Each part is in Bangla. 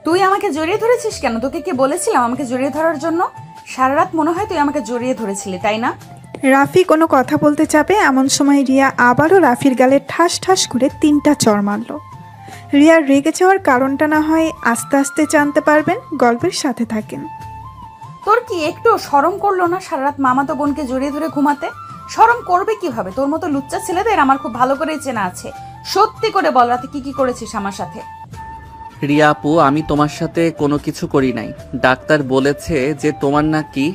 তুই আমাকে জড়িয়ে ধরেছিস কেন? তোকে কি বলেছিলাম আমাকে জড়িয়ে ধরার জন্য? সারা রাত মনে হয় তুই আমাকে জড়িয়ে ধরেছিলি, তাই না? রাফি কোনো কথা বলতে যাবে এমন সময় রিয়া আবারও রাফির গালে ঠাস ঠাস করে 3টা চড় মারল। রিয়ার রেগে যাওয়ার কারণটা না হয় আস্তে আস্তে জানতে পারবেন, গল্পের সাথে থাকেন। তোর কি একটু শরম করলো না সারা রাত মামাতো বোনকে জড়িয়ে ধরে ঘুমাতে? শরম করবে কিভাবে? তোর মতো লুচ্চা ছেলেদের আমার খুব ভালো করেই চেনা আছে। সত্যি করে বল, রাতে কি কি করেছিস আমার সাথে? রিয়া আপু, আমি তোমার সাথে কোনো কিছু করি নাই। ডাক্তার বলেছে যে তোমার নাকি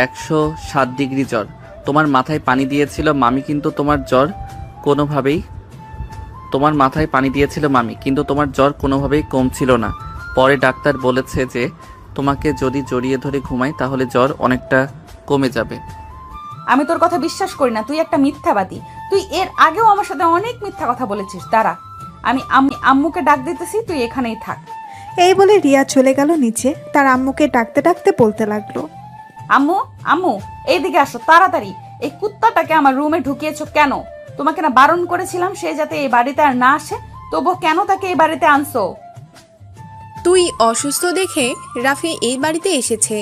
107 ডিগ্রি জ্বর। তোমার মাথায় পানি দিয়েছিল মামি, কিন্তু তোমার জ্বর কোনোভাবেই তোমার জ্বর কোনোভাবেই কমছিল না। পরে ডাক্তার বলেছে যে তোমাকে যদি জড়িয়ে ধরে ঘুমাই তাহলে জ্বর অনেকটা কমে যাবে। আমি তোর কথা বিশ্বাস করি না, তুই একটা মিথ্যাবাদী। তুই এর আগেও আমার সাথে অনেক মিথ্যা কথা বলেছিস। দাঁড়া, আমি আম্মুকে ডাক দিতেছি, তুই এখানেই থাক। এই বলে রিয়া চলে গেল নিচে, তার আম্মুকে ডাকতে ডাকতে বলতে লাগলো, আম্মু, আম্মু, এইদিকে আসো তাড়াতাড়ি। এই কুত্তাটাকে আমার রুমে ঢুকিয়েছো কেন? তোমাকে না বারণ করেছিলাম সে যাতে এই বাড়িতে আর না আসে, তবুও কেন তাকে এই বাড়িতে আনছো? তুই অসুস্থ দেখে রাফি এই বাড়িতে এসেছে,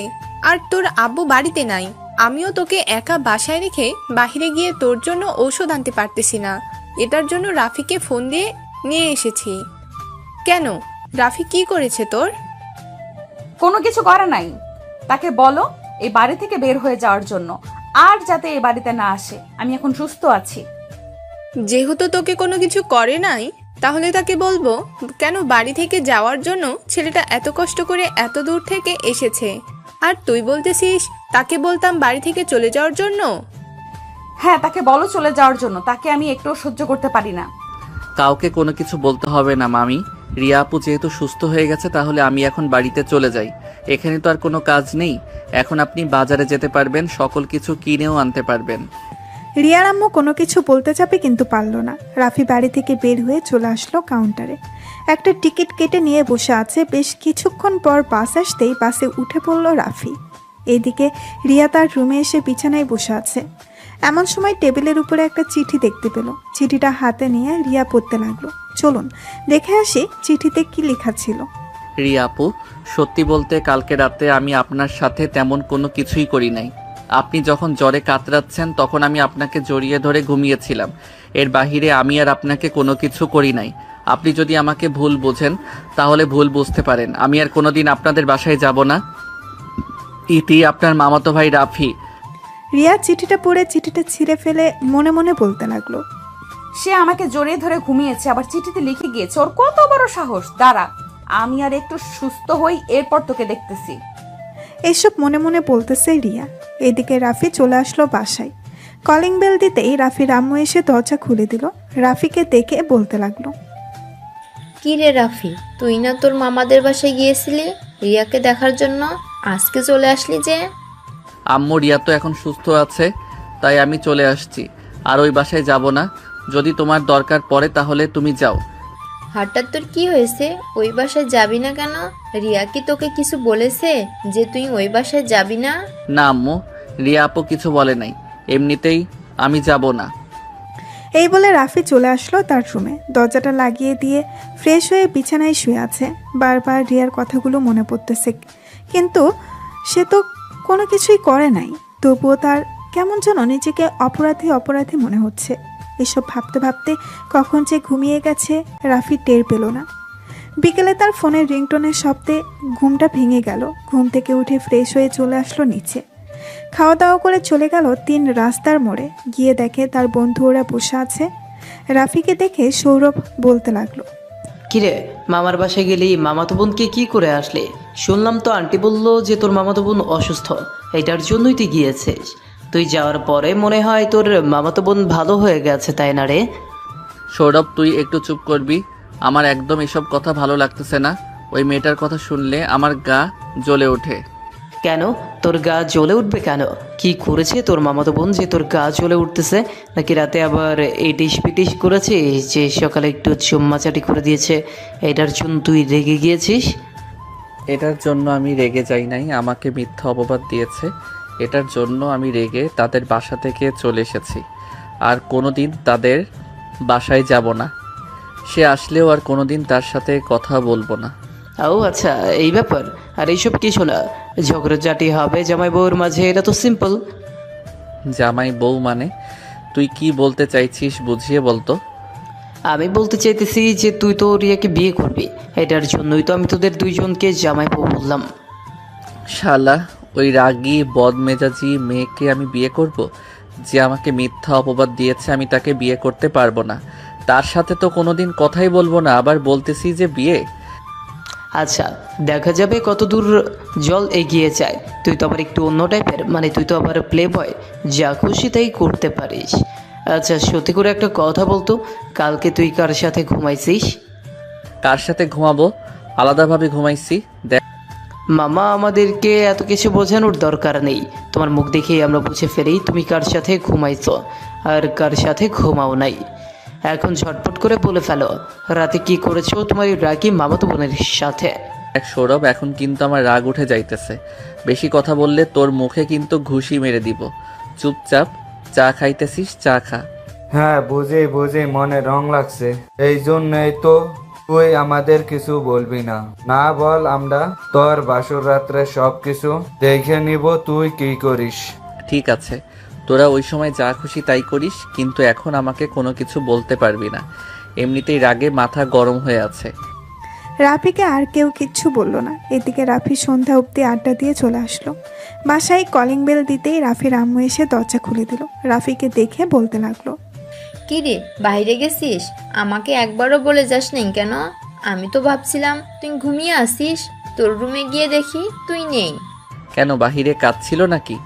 আর তোর আব্বু বাড়িতে নাই। আমিও তোকে একা বাসায় রেখে বাইরে গিয়ে তোর জন্য ঔষধ আনতে পারতেছি না। এটার জন্য রাফিকে ফোন দিয়ে নিয়ে এসেছি। কেন, রাফি কি করেছে তোর? কোনো কিছু করে নাই। তাকে বলো এই বাড়ি থেকে বের হয়ে যাওয়ার জন্য, আর যাতে এই বাড়িতে না আসে। আমি এখন সুস্থ আছি। যেহেতু তোকে কোনো কিছু করে নাই, তাহলে তাকে বলবো কেন বাড়ি থেকে যাওয়ার জন্য ছেলেটা এত কষ্ট করে এত দূর থেকে এসেছে। আর তুই বলতেছিস তাকে বলতাম বাড়ি থেকে চলে যাওয়ার জন্য? হ্যাঁ, তাকে বলো চলে যাওয়ার জন্য। তাকে আমি একটুও সহ্য করতে পারি না। কাউকে কোনো কিছু বলতে হবে না মামি। রিয়া আপু যেহেতু সুস্থ হয়ে গেছে তাহলে আমি এখন বাড়িতে চলে যাই। এখানে তো আর কোনো কাজ নেই। এখন আপনি বাজারে যেতে পারবেন, সকল কিছু কিনেও আনতে পারবেন। রিয়ার আম্মু কোনো কিছু বলতে যাবে কিন্তু পারল না। রাফি বাড়ি থেকে বের হয়ে চলে আসলো কাউন্টারে। একটা টিকিট কেটে নিয়ে বসে আছে। বেশ কিছুক্ষণ পর বাস আসতেই বাসে উঠে পড়ল রাফি। এদিকে রিয়া তার রুমে এসে বিছানায় বসে আছে। এমন সময় টেবিলের উপরে একটা চিঠি দেখতে পেল। চিঠিটা হাতে নিয়ে রিয়া পড়তে লাগলো। চলুন দেখে আসি চিঠিতে কি লেখা ছিল। রিয়া আপু, সত্যি বলতে কালকে রাতে আমি আপনার সাথে তেমন কোনো কিছুই করি নাই। আপনি যখন জ্বরে কাতরাচ্ছেন তখন আমি আপনাকে জড়িয়ে ধরে ঘুমিয়েছিলাম। এর বাহিরে আমি আর আপনাকে কোনো কিছু করি নাই। আপনি যদি আমাকে ভুল বোঝেন তাহলে ভুল বুঝতে পারেন। আমি আর কোনোদিন আপনাদের বাসায় যাব না। ইতি, আপনার মামাতো ভাই রাফি। রিয়া চিঠিটা পড়ে চিঠিটা ছিঁড়ে ফেলে মনে মনে বলতে লাগলো, সে আমাকে জড়িয়ে ধরে ঘুমিয়েছে, আবার চিঠিতে লিখে গিয়েছে। ওর কত বড় সাহস! দাঁড়া, আমি আর একটু সুস্থ হই, এরপর তোকে দেখতেছি। এইসব মনে মনে বলতেছে রিয়া। এদিকে রাফি চলে আসলো বাসায়। কলিং বেল দিতেই রাফির আম্মু এসে দরজা খুলে দিল। রাফিকে দেখে বলতে লাগলো, কি রে রাফি, তুই না তোর মামাদের বাসায় গিয়েছিলি রিয়াকে দেখার জন্য, আজকে চলে আসলি যে? আম্মু, রিয়া তো এখন সুস্থ আছে, তাই আমি চলে আসছি। আর ওই বাসায় যাব না। যদি তোমার দরকার পড়ে তাহলে তুমি যাও। হঠাৎ তোর কি হয়েছে? ওই বাসায় যাবি না কেন? রিয়া কি তোকে কিছু বলেছে যে তুই ওই বাসায় যাবি না? না আম্মু, রিয়া আপু কিছু বলে নাই। এমনিতেই আমি যাব না। এই বলে রাফি চলে আসলো তার রুমে। দরজাটা লাগিয়ে দিয়ে ফ্রেশ হয়ে বিছানায় শুয়ে আছে। বারবার রিয়ার কথাগুলো মনে পড়তেছে, কিন্তু সে তো কোনো কিছুই করে নাই। তবুও তার কেমন যেন নিজেকে অপরাধী অপরাধী মনে হচ্ছে। এসব ভাবতে ভাবতে কখন যে ঘুমিয়ে গেছে রাফি টের পেল না। বিকেলে তার ফোনের রিংটোনের শব্দে ঘুমটা ভেঙে গেল। ঘুম থেকে উঠে ফ্রেশ হয়ে চলে আসলো নিচে। খাওয়া দাওয়া করে চলে গেল 3 রাস্তার মোড়ে। গিয়ে দেখে তার বন্ধু ওরা বসে আছে। রাফিকে দেখে সৌরভ বলতে লাগলো, কিরে, মামার বাসায় গেলি মামাতো বোনকে কি করে আসলি? শুনলাম তো আন্টি বললো যে তোর মামাতো বোন অসুস্থ, এটার জন্যই তুই গিয়েছিস। তুই যাওয়ার পরে মনে হয় তোর মামাতো বোন ভালো হয়ে গেছে, তাই না রে? সৌরভ, তুই একটু চুপ করবি? আমার একদম এসব কথা ভালো লাগতেছে না। ওই মেয়েটার কথা শুনলে আমার গা জ্বলে ওঠে। কেন তোর গা জ্বলে উঠবে কেন? কি করেছে তোর মামাতো বোন যে তোর গা জ্বলে উঠতেছে? নাকি রাতে আবার এটিস পিটিস করেছিস যে সকালে একটু চুম্মাচাটি করে দিয়েছে, এটার জন্য তুই রেগে গিয়েছিস? এটার জন্য আমি রেগে যাই নাই, আমাকে মিথ্যা অপবাদ দিয়েছে। এটার জন্য আমি রেগে তাদের বাসা থেকে চলে এসেছি। আর কোনোদিন তাদের বাসায় যাব না। সে আসলেও আর কোনোদিন তার সাথে কথা বলবো না। ও আচ্ছা, এই ব্যাপার। আর এইসব কিছু না, ঝগড়াঝাটি হবে জামাই বউর মাঝে, এটা তো সিম্পল। জামাই বউ মানে? তুই কি বলতে চাইছিস বুঝিয়ে বলতো। আমি বলতে চাইতেছি যে তুই তো রিয়াকে বিয়ে করবি, এটার জন্যই তো আমি তোদের দুইজনকে জামাই বউ বললাম। শালা, ওই রাগী বদমেজাজি মেয়েকে আমি বিয়ে করব? যে আমাকে মিথ্যা অপবাদ দিয়েছে আমি তাকে বিয়ে করতে পারবো না। তার সাথে তো কোনোদিন কথাই বলবো না, আবার বলতেছি যে বিয়ে। আচ্ছা, দেখা যাবে কত দূর জল এগিয়ে যায়। তুই তো আবার একটু অন্য টাইপের, মানে তুই তো আবার প্লে বয়, যা খুশি তাই করতে পারিস। আচ্ছা সত্যি করে একটা কথা বলতো, কালকে তুই কার সাথে ঘুমাইছিস? কার সাথে ঘুমাবো? আলাদাভাবে ঘুমাইছি। দেখ, মামা আমাদেরকে এত কিছু বোঝানোর দরকার নেই, তোমার মুখ দেখেই আমরা বুঝে ফেলি তুমি কার সাথে ঘুমাইছো আর কার সাথে ঘুমাও নাই। এখন ঝটপট করে বলে ফেলো, রাতে কি করেছো তোমার এই রাগী মামাতো বোনের সাথে? দেখ সৌরভ, এখন কিন্তু আমার রাগ উঠে যাইতেছে। বেশি কথা বললে তোর মুখে কিন্তু ঘুষি মেরে দিব। চুপচাপ চা খাইতেছিস, চা খা। হ্যাঁ, বুঝি বুঝি মনে রং লাগছে, এই জন্যই তো তুই আমাদের কিছু বলবি না। না বল, আমরা তোর বাসর রাত্রে সবকিছু দেখে নিব তুই কি করিস। ঠিক আছে, তোরা ওই সময় যা খুশি তাই করিস, কিন্তু এখন আমাকে কোনো কিছু বলতে পারবি না। এমনিতেই রাগে মাথা গরম হয়ে আছে। রাফিকে আর কেউ কিচ্ছু বলল না। এদিকে রাফি সন্ধ্যা অবধি আড্ডা দিয়ে চলে আসলো। বাসায় কলিং বেল দিতেই রাফির আম্মু এসে দরজা খুলে দিল। রাফিকে দেখে বলতে লাগলো, কি রে, বাইরে গেছিস? আমাকে একবারও বলে যাস নাই কেন? আমি তো ভাবছিলাম তুই ঘুমিয়ে আসিস। তোর রুমে গিয়ে দেখি তুই নেই। কেন, বাহিরে কাজ ছিল নাকি?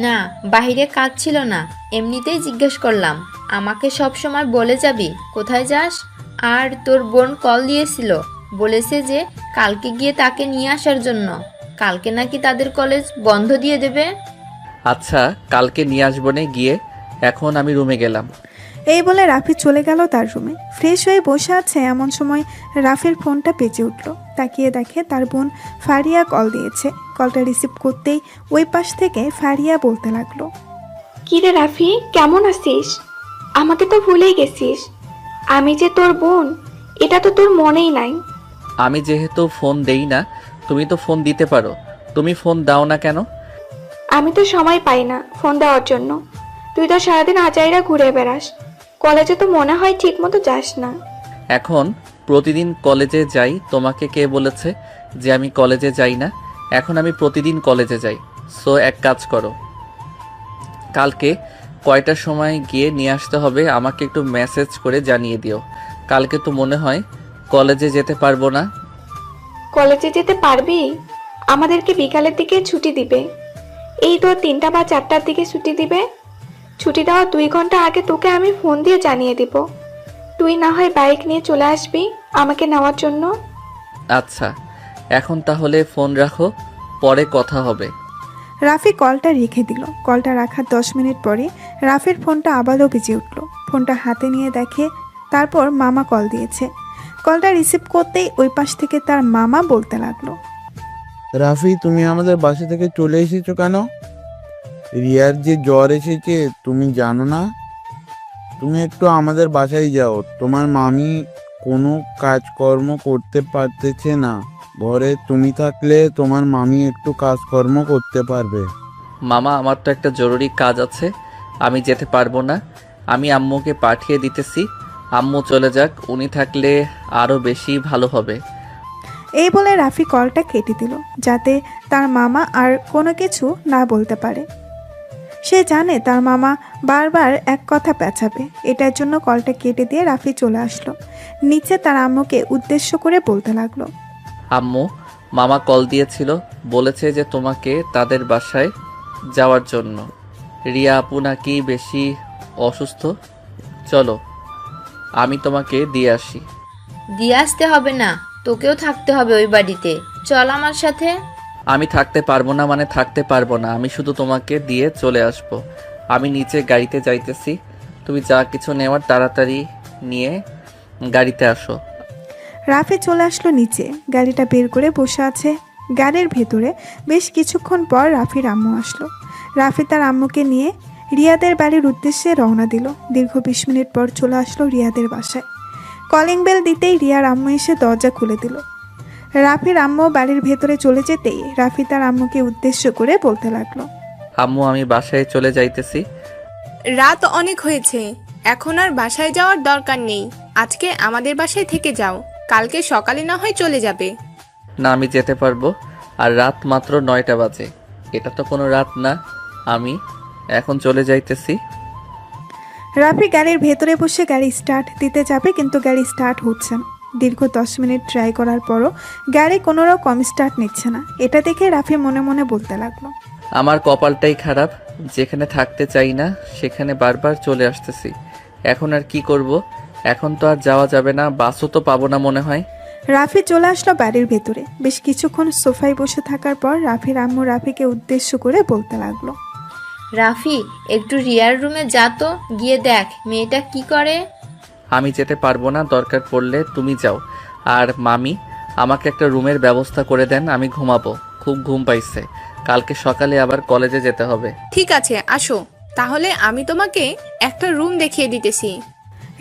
না, বাইরে কাজ ছিল না, এমনিতেই জিজ্ঞেস করলাম। আমাকে সব সময় বলে যাবি কোথায় যাস। আর তোর বোন কল দিয়েছিল, বলেছে যে কালকে গিয়ে তাকে নিয়ে আসার জন্য। কালকে নাকি তাদের কলেজ বন্ধ দিয়ে দেবে। আচ্ছা, কালকে নিয়ে আসবো নে গিয়ে। এখন আমি রুমে গেলাম। এই বলে রাফি চলে গেল তার রুমে। ফ্রেশ হয়ে বসে আছে এমন সময় রাফির ফোনটা বেজে উঠল। তাকিয়ে দেখে তার বোন ফারিয়া কল দিয়েছে। কলটা রিসিভ করতেই ওই পাশ থেকে ফারিয়া বলতে লাগলো, কি রে রাফি, কেমন আছিস? আমাকে তো ভুলেই গেছিস। আমি যে তোর বোন, এটা তো তোর মনেই নাই। আমি যেহেতু ফোন দেই না, তুমি তো ফোন দিতে পারো। তুমি ফোন দাও না কেন? আমি তো সময় পাই না ফোন দেওয়ার জন্য। তুই তো সারাদিন আজাইরা ঘুরে বেড়াস, কলেজে তো মনে হয় ঠিক মতো যাস না। এখন প্রতিদিন কলেজে যাই। তোমাকে কে বলেছে যে আমি কলেজে যাই না? এখন আমি প্রতিদিন কলেজে যাই। সো এক কাজ করো, কালকে কয়টার সময় গিয়ে নিয়ে আসতে হবে আমাকে একটু মেসেজ করে জানিয়ে দিও। কালকে তো মনে হয় কলেজে যেতে পারবো না। কলেজে যেতে পারবি? আমাদেরকে বিকালের দিকে ছুটি দিবে। এই তো 3টা বা 4টার দিকে ছুটি দিবে। ছুটি দেওয়ার 2 ঘন্টা আগে তোকে আমি ফোন দিয়ে জানিয়ে দিব। তুই না হয় বাইক নিয়ে চলে আসবি আমাকে নেওয়ার জন্য। আচ্ছা, এখন তাহলে ফোন রাখো, পরে কথা হবে। রাফি কলটা রেখে দিল। কলটা রাখার 10 মিনিট পরে রাফির ফোনটা আবারও বেজে উঠল। ফোনটা হাতে নিয়ে দেখে তারপর মামা কল দিয়েছে। কলটা রিসিভ করতেই ওই পাশ থেকে তার মামা বলতে লাগলো, রাফি, তুমি আমাদের বাসা থেকে চলে এসেছো কেন? রিয়ার যে জ্বর এসেছে তুমি জানো না? তুমি একটু আমাদের বাসায় যাও। তোমার মামি কোনো কাজকর্ম করতে পারতেছে না ঘরে, তুমি থাকলে তোমার মামি একটু কাজকর্ম করতে পারবে। মামা, আমার তো একটা জরুরি কাজ আছে, আমি যেতে পারবো না। আমি আম্মুকে পাঠিয়ে দিতেছি। আম্মু চলে যাক, উনি থাকলে আরও বেশি ভালো হবে। এই বলে রাফি কলটা কেটে দিল যাতে তার মামা আর কোনো কিছু না বলতে পারে। সে জানে তার মামা বারবার এক কথা পেঁচাবে। এটার জন্য কলটা কেটে দিয়ে রাফি চলে আসলো নিচে। তার আম্মুকে উদ্দেশ্য করে বলতে লাগলো, আম্মু, মামা কল দিয়েছিল, বলেছে যে তোমাকে তাদের বাসায় যাওয়ার জন্য। রিয়া আপু নাকি বেশি অসুস্থ। চলো, আমি তোমাকে দিয়ে আসি। দিয়ে আসতে হবে না, তোকেও থাকতে হবে ওই বাড়িতে। চল আমার সাথে। আমি থাকতে পারবো না মানে থাকতে পারবো না, আমি শুধু তোমাকে দিয়ে চলে আসব। আমি নিচে গাড়িতে যাইতেছি, তুমি যা কিছু নেওয়ার তাড়াতাড়ি নিয়ে গাড়িতে আসো। রাফি চলে আসলো নিচে। গাড়িটা বের করে বসে আছে গাড়ির ভেতরে। বেশ কিছুক্ষণ পর রাফির আম্মু আসলো। রাফি তার আম্মুকে নিয়ে রিয়াদের বাড়ির উদ্দেশ্যে রওনা দিল। দীর্ঘ 20 মিনিট পর চলে আসলো রিয়াদের বাসায়। কলিং বেল দিতেই রিয়ার আম্মু এসে দরজা খুলে দিল। রাফির আম্মু বাড়ির ভেতরে চলে যেতেই রাফি তার আম্মুকে উদ্দেশ্য করে বলতে লাগলো। আম্মু আমি বাসায় চলে যাইতেছি। রাত অনেক হয়েছে, এখন আর বাসায় যাওয়ার দরকার নেই। আজকে আমাদের বাসায় থেকে যাও, কালকে সকালে না হয় চলে যাবে। না আমি যেতে পারবো, আর রাত মাত্র 9টা বাজে, এটা তো কোনো রাত না। আমি এখন চলে যাইতেছি। রাফি গাড়ির ভেতরে বসে গাড়ি স্টার্ট দিতে যাবে, কিন্তু গাড়ি স্টার্ট হচ্ছে না। দীর্ঘ 10 মিনিট ট্রাই করার পরও গাড়ি কোনো রকম স্টার্ট নিচ্ছে না। এটা দেখে রাফি মনে মনে বলতে লাগলো, আমার কপালটাই খারাপ, যেখানে থাকতে চাই না সেখানে বারবার চলে আসতেছি। এখন আর কি করব? এখন তো আর যাওয়া যাবে না, বাসও তো পাবো না মনে হয়। রাফি চলে আসলো বাড়ির ভেতরে। বেশ কিছুক্ষণ সোফায় বসে থাকার পর রাফির আম্মু রাফিকে উদ্দেশ্য করে বলতে লাগলো, রাফি একটু রিয়ার রুমে যা তো, গিয়ে দেখ মেয়েটা কি করে। আমি যেতে পারবো না, দরকার পড়লে তুমি যাও। আর মামি আমাকে একটা রুমের ব্যবস্থা করে দেন, আমি ঘুমাবো, খুব ঘুম পাইছে। কালকে সকালে আবার কলেজে যেতে হবে। ঠিক আছে আসো, তাহলে আমি তোমাকে একটা রুম দেখিয়ে দিতেছি।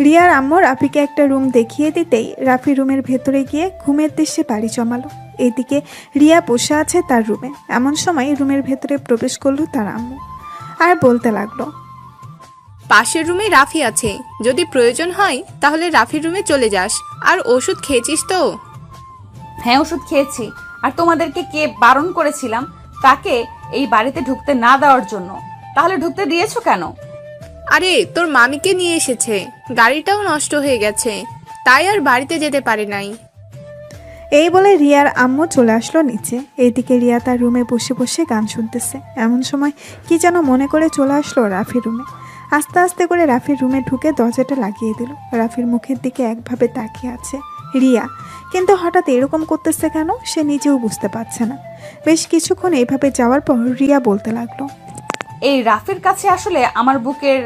রিয়ার আম্মু রাফিকে একটা রুম দেখিয়ে দিতেই রাফি রুমের ভেতরে গিয়ে ঘুমের দেশে পাড়ি জমালো। এদিকে রিয়া বসে আছে তার রুমে। এমন সময় রুমের ভেতরে প্রবেশ করলো তার আম্মু আর বলতে লাগলো, পাশের রুমে রাফি আছে, যদি প্রয়োজন হয় তাহলে রাফির রুমে চলে যাস। আর ওষুধ খেয়েছিস তো? হ্যাঁ ওষুধ খেয়েছি। আর তোমাদেরকে কে বারণ করেছিলাম তাকে এই বাড়িতে ঢুকতে না দেওয়ার জন্য? তাহলে ঢুকতে দিয়েছো কেন? আরে তোর মামিকে নিয়ে এসেছে, গাড়িটাও নষ্ট হয়ে গেছে, তাই আর বাড়িতে যেতে পারে নাই। এই বলে রিয়ার আম্মু চলে আসলো নিচে। এইদিকে রিয়া তার রুমে বসে বসে গান শুনতেছে। এমন সময় কি যেন মনে করে চলে আসলো রাফির রুমে। আস্তে আস্তে করে রাফির রুমে ঢুকে দরজাটা লাগিয়ে দিল। রাফির মুখের দিকে একভাবে তাকিয়ে আছে রিয়া, কিন্তু হঠাৎ এরকম করতেছে কেন সে নিজেও বুঝতে পারছে না। বেশ কিছুক্ষণ এইভাবে যাওয়ার পর রিয়া বলতে লাগলো, এই রাফির কাছে আসলে আমার বুকের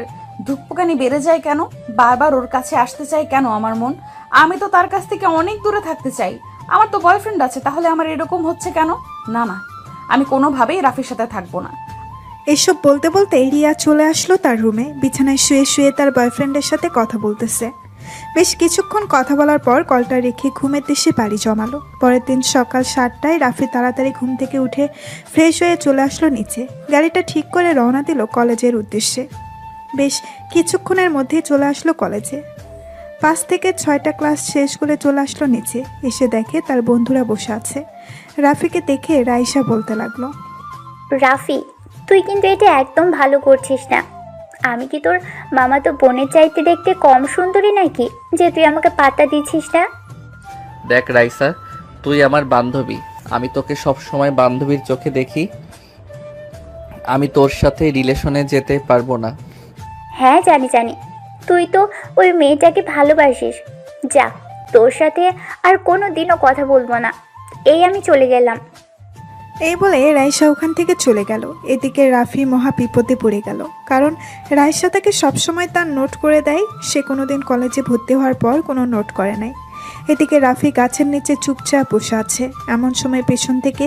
ধুকপুকানি বেড়ে যায় কেন? বারবার ওর কাছে আসতে চাই কেন আমার মন? আমি তো তার কাছ থেকে অনেক দূরে থাকতে চাই, আমার তো বয়ফ্রেন্ড আছে, তাহলে আমার এরকম হচ্ছে কেন? না না, আমি কোনোভাবেই রাফির সাথে থাকবো না। এসব বলতে বলতে রিয়া চলে আসলো তার রুমে। বিছানায় শুয়ে শুয়ে তার বয়ফ্রেন্ডের সাথে কথা বলতেছে। বেশ কিছুক্ষণ কথা বলার পর কলটা রেখে ঘুমের দেশে পাড়ি জমালো। পরের দিন সকাল 7টায় রাফি তাড়াতাড়ি ঘুম থেকে উঠে ফ্রেশ হয়ে চলে আসলো নিচে। গাড়িটা ঠিক করে রওনা দিল কলেজের উদ্দেশ্যে। বেশ কিছুক্ষণের মধ্যেই চলে আসলো কলেজে। 5 থেকে 6টা ক্লাস শেষ করে চলে আসলো নিচে। এসে দেখে তার বন্ধুরা বসে আছে। রাফিকে দেখে রাইসা বলতে লাগলো, রাফি তুই কিন্তু এটা একদম ভালো করছিস না। আমি কি তোর মামাতো বোনের চাইতে দেখতে কম সুন্দরী নাকি যে তুই আমাকে পাত্তা দিচ্ছিস না? দেখ রাইসা, তুই আমার বান্ধবী, আমি তোকে সব সময় বান্ধবীর চোখে দেখি। আমি তোর সাথে রিলেশনে যেতে পারবো না। হ্যাঁ জানি জানি, তুই তো ওই মেয়েটাকে ভালোবাসিস। যা, তোর সাথে আর কোনো দিনও কথা বলবো না, এই আমি চলে গেলাম। এই বলে রাইসা ওখান থেকে চলে গেল। এদিকে রাফি মহা বিপদে পড়ে গেল, কারণ রাইসা তাকে সবসময় তার নোট করে দেয়। সে কোনোদিন কলেজে ভর্তি হওয়ার পর কোনো নোট করে নাই। এদিকে রাফি গাছের নিচে চুপচাপ বসে আছে। এমন সময় পেছন থেকে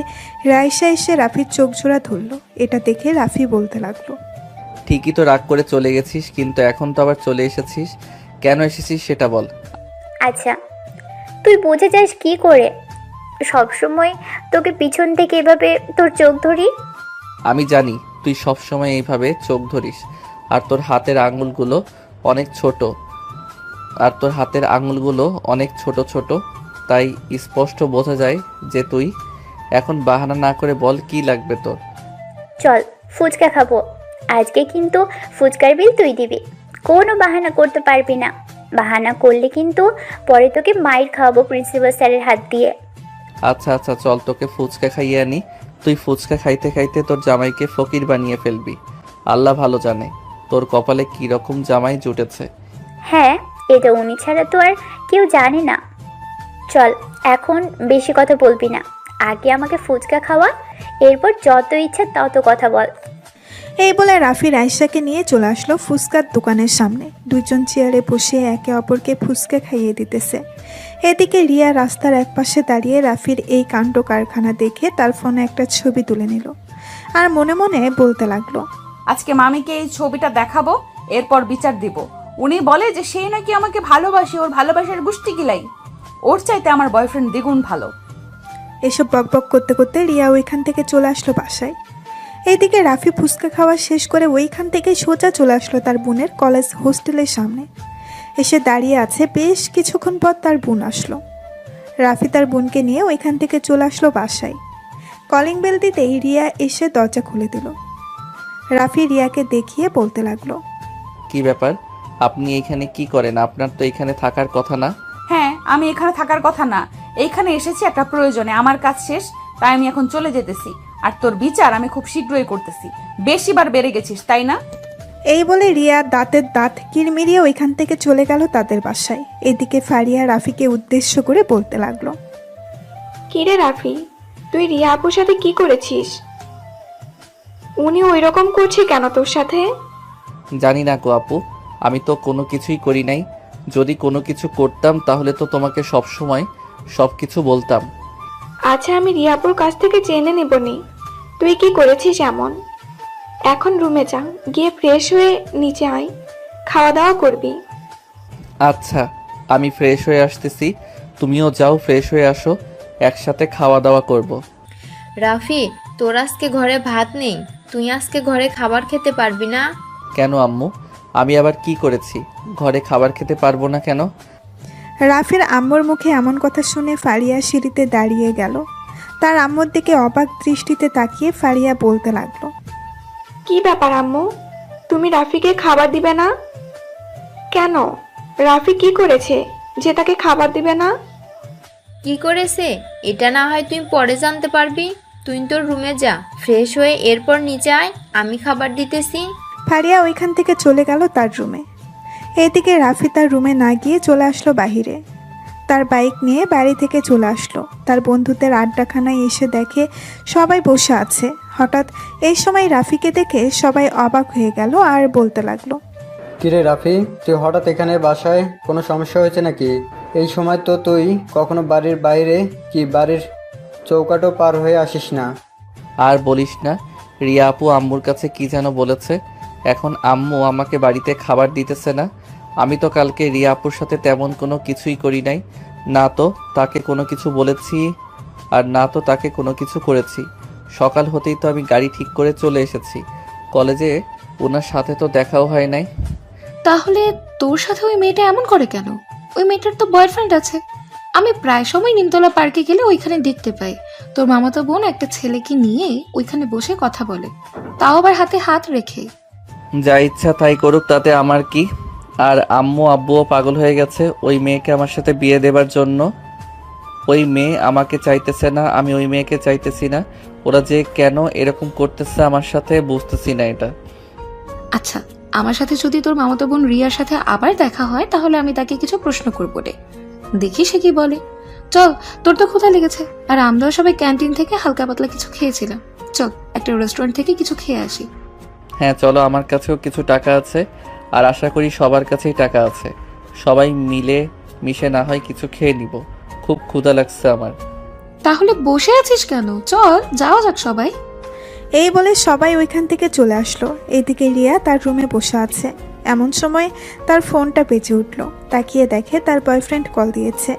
রাইসা এসে রাফির চোখ জোড়া ধরলো। এটা দেখে রাফি বলতে লাগলো, ঠিকই তো রাগ করে চলে গেছিস, কিন্তু এখন তো আবার চলে এসেছিস, কেন এসেছিস সেটা বল। আচ্ছা, তুই বুঝে যাস কি করে? সবসময় তোকে পিছন থেকে এভাবে তোর চোখ ধরি। আমি জানি তুই সব সময় এইভাবে চোখ ধরিস, আর তোর হাতের আঙুলগুলো অনেক ছোট ছোট, তাই স্পষ্ট বোঝা যায় যে তুই। এখন বাহানা না করে বল কি লাগবে তোর। চল ফুচকা খাবো, আজকে কিন্তু ফুচকার বিল তুই দিবি, কোনো বাহানা করতে পারবি না। বাহানা করলে কিন্তু পরে তোকে মাইর খাওয়াবো প্রিন্সিপাল স্যারের হাত দিয়ে। আচ্ছা আচ্ছা চল, তোকে ফুচকা খাইয়ে আনি। তুই ফুচকা খাইতে খাইতে তোর জামাইকে ফকির বানিয়ে ফেলবি। আল্লাহ ভালো জানে তোর কপালে কি রকম জামাই জুটেছে। হ্যাঁ, এটা উনি ছাড়া তো আর কেউ জানে না। চল, এখন বেশি কথা বলবি না, আগে আমাকে ফুচকা খাওয়া, এরপর যত ইচ্ছা তত কথা বল। এই বলে রাফি রাইসাকে নিয়ে চলে আসলো ফুচকার দোকানের সামনে। দুইজন চেয়ারে বসে একে অপরকে ফুচকা খাইয়ে দিতেছে। এদিকে রিয়া রাস্তার একপাশে দাঁড়িয়ে রাফির এই কাণ্ড কারখানা দেখে তার ফোনে একটা ছবি তুলে নিল আর মনে মনে বলতে লাগলো, আজকে মামিকে এই ছবিটা দেখাবো, এরপর বিচার দিব। উনি বলে যে সেই নাকি আমাকে ভালোবাসে, ওর ভালোবাসার গুষ্টি গিলাই, ওর চাইতে আমার বয়ফ্রেন্ড দ্বিগুণ ভালো। এসব বকবক করতে করতে রিয়া ওইখান থেকে চলে আসলো বাসায়। এইদিকে রাফি ফুচকা খাওয়া শেষ করে ওইখান থেকে সোজা চলে আসলো তার বোনের কলেজ হোস্টেলের সামনে। এসে দাঁড়িয়ে আছে। বেশ কিছুক্ষণ পর তার বোন আসলো। রাফি তার বোনকে নিয়ে ওইখান থেকে চলে আসলো বাসায়। কলিং বেল দিতেই রিয়া এসে দরজা খুলে দিল। রাফি রিয়াকে দেখিয়ে বলতে লাগলো, কি ব্যাপার, আপনি এইখানে কি করেন? আপনার তো এখানে থাকার কথা না। হ্যাঁ, আমি এখানে থাকার কথা না, এইখানে এসেছি একটা প্রয়োজনে। আমার কাজ শেষ, তাই আমি এখন চলে যেতেছি। আর তোর বিচার আমি খুব শীঘ্রই করতেছি। বেশিবার বেড়ে গেছিস, তাই না? এই বলে রিয়া দাঁতের দাঁত কিরমিরিয়ে ওইখান থেকে চলে গেল তাদের বাসায়। এদিকে ফারিয়া রাফিকে উদ্দেশ্য করে বলতে লাগলো, কিরে রাফি, তুই রিয়া আপুর সাথে কি করেছিস? উনি ওই রকম করছে কেন তোর সাথে? জানি না গো আপু, আমি তো কোনো কিছুই করি নাই। যদি কোনো কিছু করতাম তাহলে তো তোমাকে সবসময় সব কিছু বলতাম। আচ্ছা, আমি রিয়া আপুর কাছ থেকে জেনে নেবনি তুই কি করেছিস এমন। এখন রুমে যা, গিয়ে ফ্রেশ হয়ে নিচে আয়, খাওয়া দাওয়া করবি। আচ্ছা, আমি ফ্রেশ হয়ে আসতেছি, তুমিও যাও ফ্রেশ হয়ে আসো, একসাথে খাওয়া দাওয়া করব। রাফি, তোর আজকে ঘরে ভাত নেই, তুই আজকে ঘরে খাবার খেতে পারবি না? কেন আম্মু, আমি আবার কি করেছি? ঘরে খাবার খেতে পারবো না কেন? রাফির আম্মুর মুখে এমন কথা শুনে ফারিয়া সিঁড়িতে দাঁড়িয়ে গেল। তার আম্মুর দিকে অবাক দৃষ্টিতে তাকিয়ে ফারিয়া বলতে লাগলো, কি ব্যাপার আম্মু, তুমি রাফিকে খাবার দিবে না কেন? রাফি কি করেছে যে তাকে খাবার দিবে না? কি করেছে এটা না হয় তুই পরে জানতে পারবি। তুই তোর রুমে যা, ফ্রেশ হয়ে এরপর নিচে আয়, আমি খাবার দিতেছি। ফারিয়া ওইখান থেকে চলে গেল তার রুমে। এদিকে রাফি তার রুমে না গিয়ে চলে আসলো বাহিরে। তার বাইক নিয়ে বাড়ি থেকে চলে আসলো। তার বন্ধুদের আড্ডাখানায় এসে দেখে সবাই বসে আছে। হঠাৎ এই সময় রাফিকে দেখে সবাই অবাক হয়ে গেল আর বলতে লাগলো, কিরে রাফি, তুই হঠাৎ এখানে বাসায়? কোনো সমস্যা হয়েছে নাকি? এই সময় তো তুই কখনো বাড়ির বাইরে কি বাড়ির চৌকাঠও পার হয়ে আসিস না। আর বলিস না, রিয়া আপু আম্মুর কাছে কি যেন বলেছে। এখন আম্মু আমাকে বাড়িতে খাবার দিতেছে না। আমি তো কালকে রিয়া আপুর সাথে তেমন কোনো কিছুই করি নাই, না তো তাকে কোনো কিছু বলেছি আর না তো তাকে কোনো কিছু করেছি। সকাল হতেই তো আমি গাড়ি ঠিক করে চলে এসেছি। কলেজে ওনার সাথে তো দেখাও হয় নাই। তাহলে তোর সাথে ওই মেয়েটা এমন করে কেন? ওই মেয়েটার তো বয়ফ্রেন্ড আছে। আমি প্রায় সময় নিমতলা পার্কে গেলে ওইখানে দেখতে পাই তোর মামাতো বোন একটা ছেলেকে নিয়ে ওইখানে বসে কথা বলে, তাও আবার হাতে হাত রেখে। যা ইচ্ছা তাই করুক, তাতে আমার কি। আর আম্মু আব্বুও পাগল হয়ে গেছে ওই মেয়েকে আমার সাথে বিয়ে দেবার জন্য। ওই মেয়ে আমাকে চাইতেছে না, আমি ওই মেয়েকে চাইতেছি না। ওরা যে কেন এরকম করতেছে আমার সাথে বুঝতেছি না এটা। আচ্ছা, আমার সাথে যদি তোর মামাতো বোন রিয়ার সাথে আবার দেখা হয় তাহলে আমি তাকে কিছু প্রশ্ন করবো রে, দেখি সে কি বলে। চল, তোর তো ক্ষুধা লেগেছে, আর আমরাও সবাই ক্যান্টিন থেকে হালকা পাতলা কিছু খেয়েছিলাম। চল একটা রেস্টুরেন্ট থেকে কিছু খেয়ে আসি। হ্যাঁ চলো, আমার কাছেও কিছু টাকা আছে আর আশা করি সবার কাছেই টাকা আছে। সবাই মিলে মিশে না হয় কিছু খেয়ে নিব, খুব ক্ষুধা লাগছে আমার। তাহলে বসে আছিস কেন? চল যাওয়া যাক সবাই। এই বলে সবাই ওইখান থেকে চলে আসলো। এদিকে রিয়া তার রুমে বসে আছে। এমন সময় তার ফোনটা বেজে উঠলো। তাকিয়ে দেখে তার বয়ফ্রেন্ড কল দিয়েছে।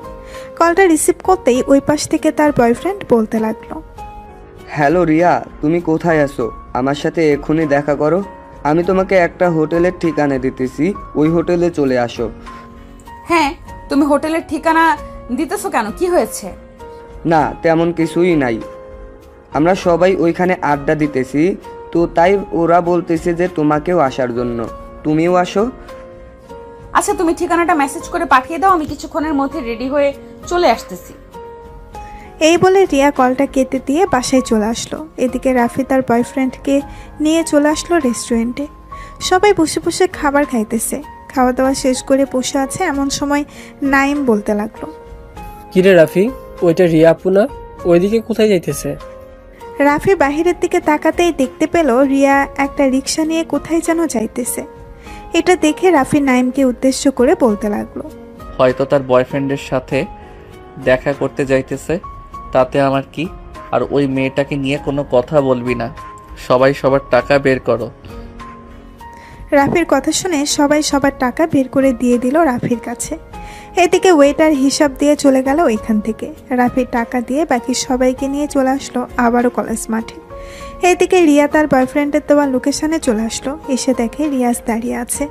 কলটা রিসিভ করতেই ওই পাশ থেকে তার বয়ফ্রেন্ড বলতে লাগলো, হ্যালো রিয়া, তুমি কোথায় আছো? আমার সাথে এক্ষুনি দেখা করো। আমি তোমাকে একটা হোটেলের ঠিকানা দিতেছি, ওই হোটেলে চলে আসো। হ্যাঁ, তুমি হোটেলের ঠিকানা দিতেছো কেন? কি হয়েছে? না, তেমন কিছুই নাই। আমরা সবাই ওইখানে আড্ডা দিতেছি, তো তাই ওরা বলতেছে যে তোমাকেও আসার জন্য। তুমিও আসো। আচ্ছা, তুমি ঠিকানাটা মেসেজ করে পাঠিয়ে দাও, আমি কিছুক্ষণের মধ্যে রেডি হয়ে চলে আসতেছি। এই বলে রিয়া কলটা কেটে দিয়ে বাসায় চলে আসলো। এদিকে রাফি তার বয়ফ্রেন্ডকে নিয়ে চলে আসলো রেস্টুরেন্টে। সবাই বসে বসে খাবার খাইতেছে। খাওয়া দাওয়া শেষ করে বসে আছে। এমন সময় নাইম বলতে লাগলো, কিরে রাফি, ওইটা রিয়া আপু না? ওইদিকে কোথায় যাইতেছে? রাফি বাহিরের দিকে তাকাতেই দেখতে পেল রিয়া একটা রিক্সা নিয়ে কোথায় যেন যাইতেছে। এটা দেখে রাফি নাইমকে উদ্দেশ্য করে বলতে লাগলো, হয়তো তার বয়ফ্রেন্ডের সাথে দেখা করতে যাইতেছে, তাতে আমার কি। আর ওই মেয়েটাকে নিয়ে কোনো কথা বলবি না, সবাই সবার টাকা বের করো। রাফির কথা শুনে সবাই সবার টাকা বের করে দিয়ে দিল রাফির কাছে। এদিকে ওয়েটার হিসাব দিয়ে চলে গেল ওইখান থেকে। রাফি টাকা দিয়ে বাকি সবাইকে নিয়ে চলে আসলো আবারও কলেজ মাঠে। এদিকে রিয়া তার বয়ফ্রেন্ডের দেওয়া লোকেশনে চলে আসলো। এসে দেখে রিয়াজ দাঁড়িয়ে আছে।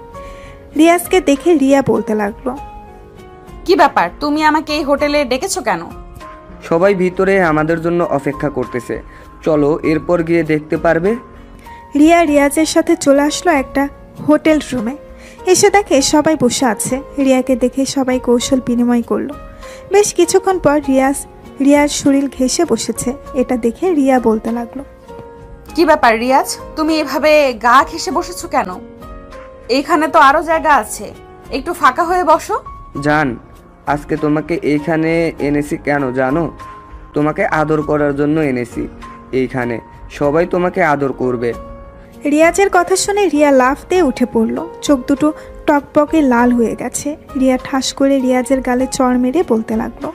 রিয়াজকে দেখে রিয়া বলতে লাগলো, কি ব্যাপার, তুমি আমাকে এই হোটেলে ডেকেছো কেন? সবাই ভিতরে আমাদের জন্য অপেক্ষা করতেছে, চলো এরপর গিয়ে দেখতে পারবে। রিয়া রিয়াজের সাথে চলে আসলো একটা হোটেল রুমে। এসে দেখে সবাই বসে আছে। রিয়াকে দেখে সবাই কৌশল বিনিময় করলো। বেশ কিছুক্ষণ পর রিয়ার শরীর ঘেঁষে বসেছে। এটা দেখে রিয়া বলতে লাগলো, কি ব্যাপার রিয়াজ, তুমি এভাবে গা ঘেঁষে বসেছো কেন? এইখানে তো আরো জায়গা আছে, একটু ফাঁকা হয়ে বসো। জান, আজকে তোমাকে এইখানে এনেছি কেন জানো? তোমাকে আদর করার জন্য এনেছি। এইখানে সবাই তোমাকে আদর করবে। রিয়াজের কথা শুনে রিয়া লাফ দিয়ে উঠে পড়ল। চোখ দুটো টকবকে লাল হয়ে গেছে। রিয়া ঠাস করে রিয়াজের গালে চড় মেরে বলতে লাগলো,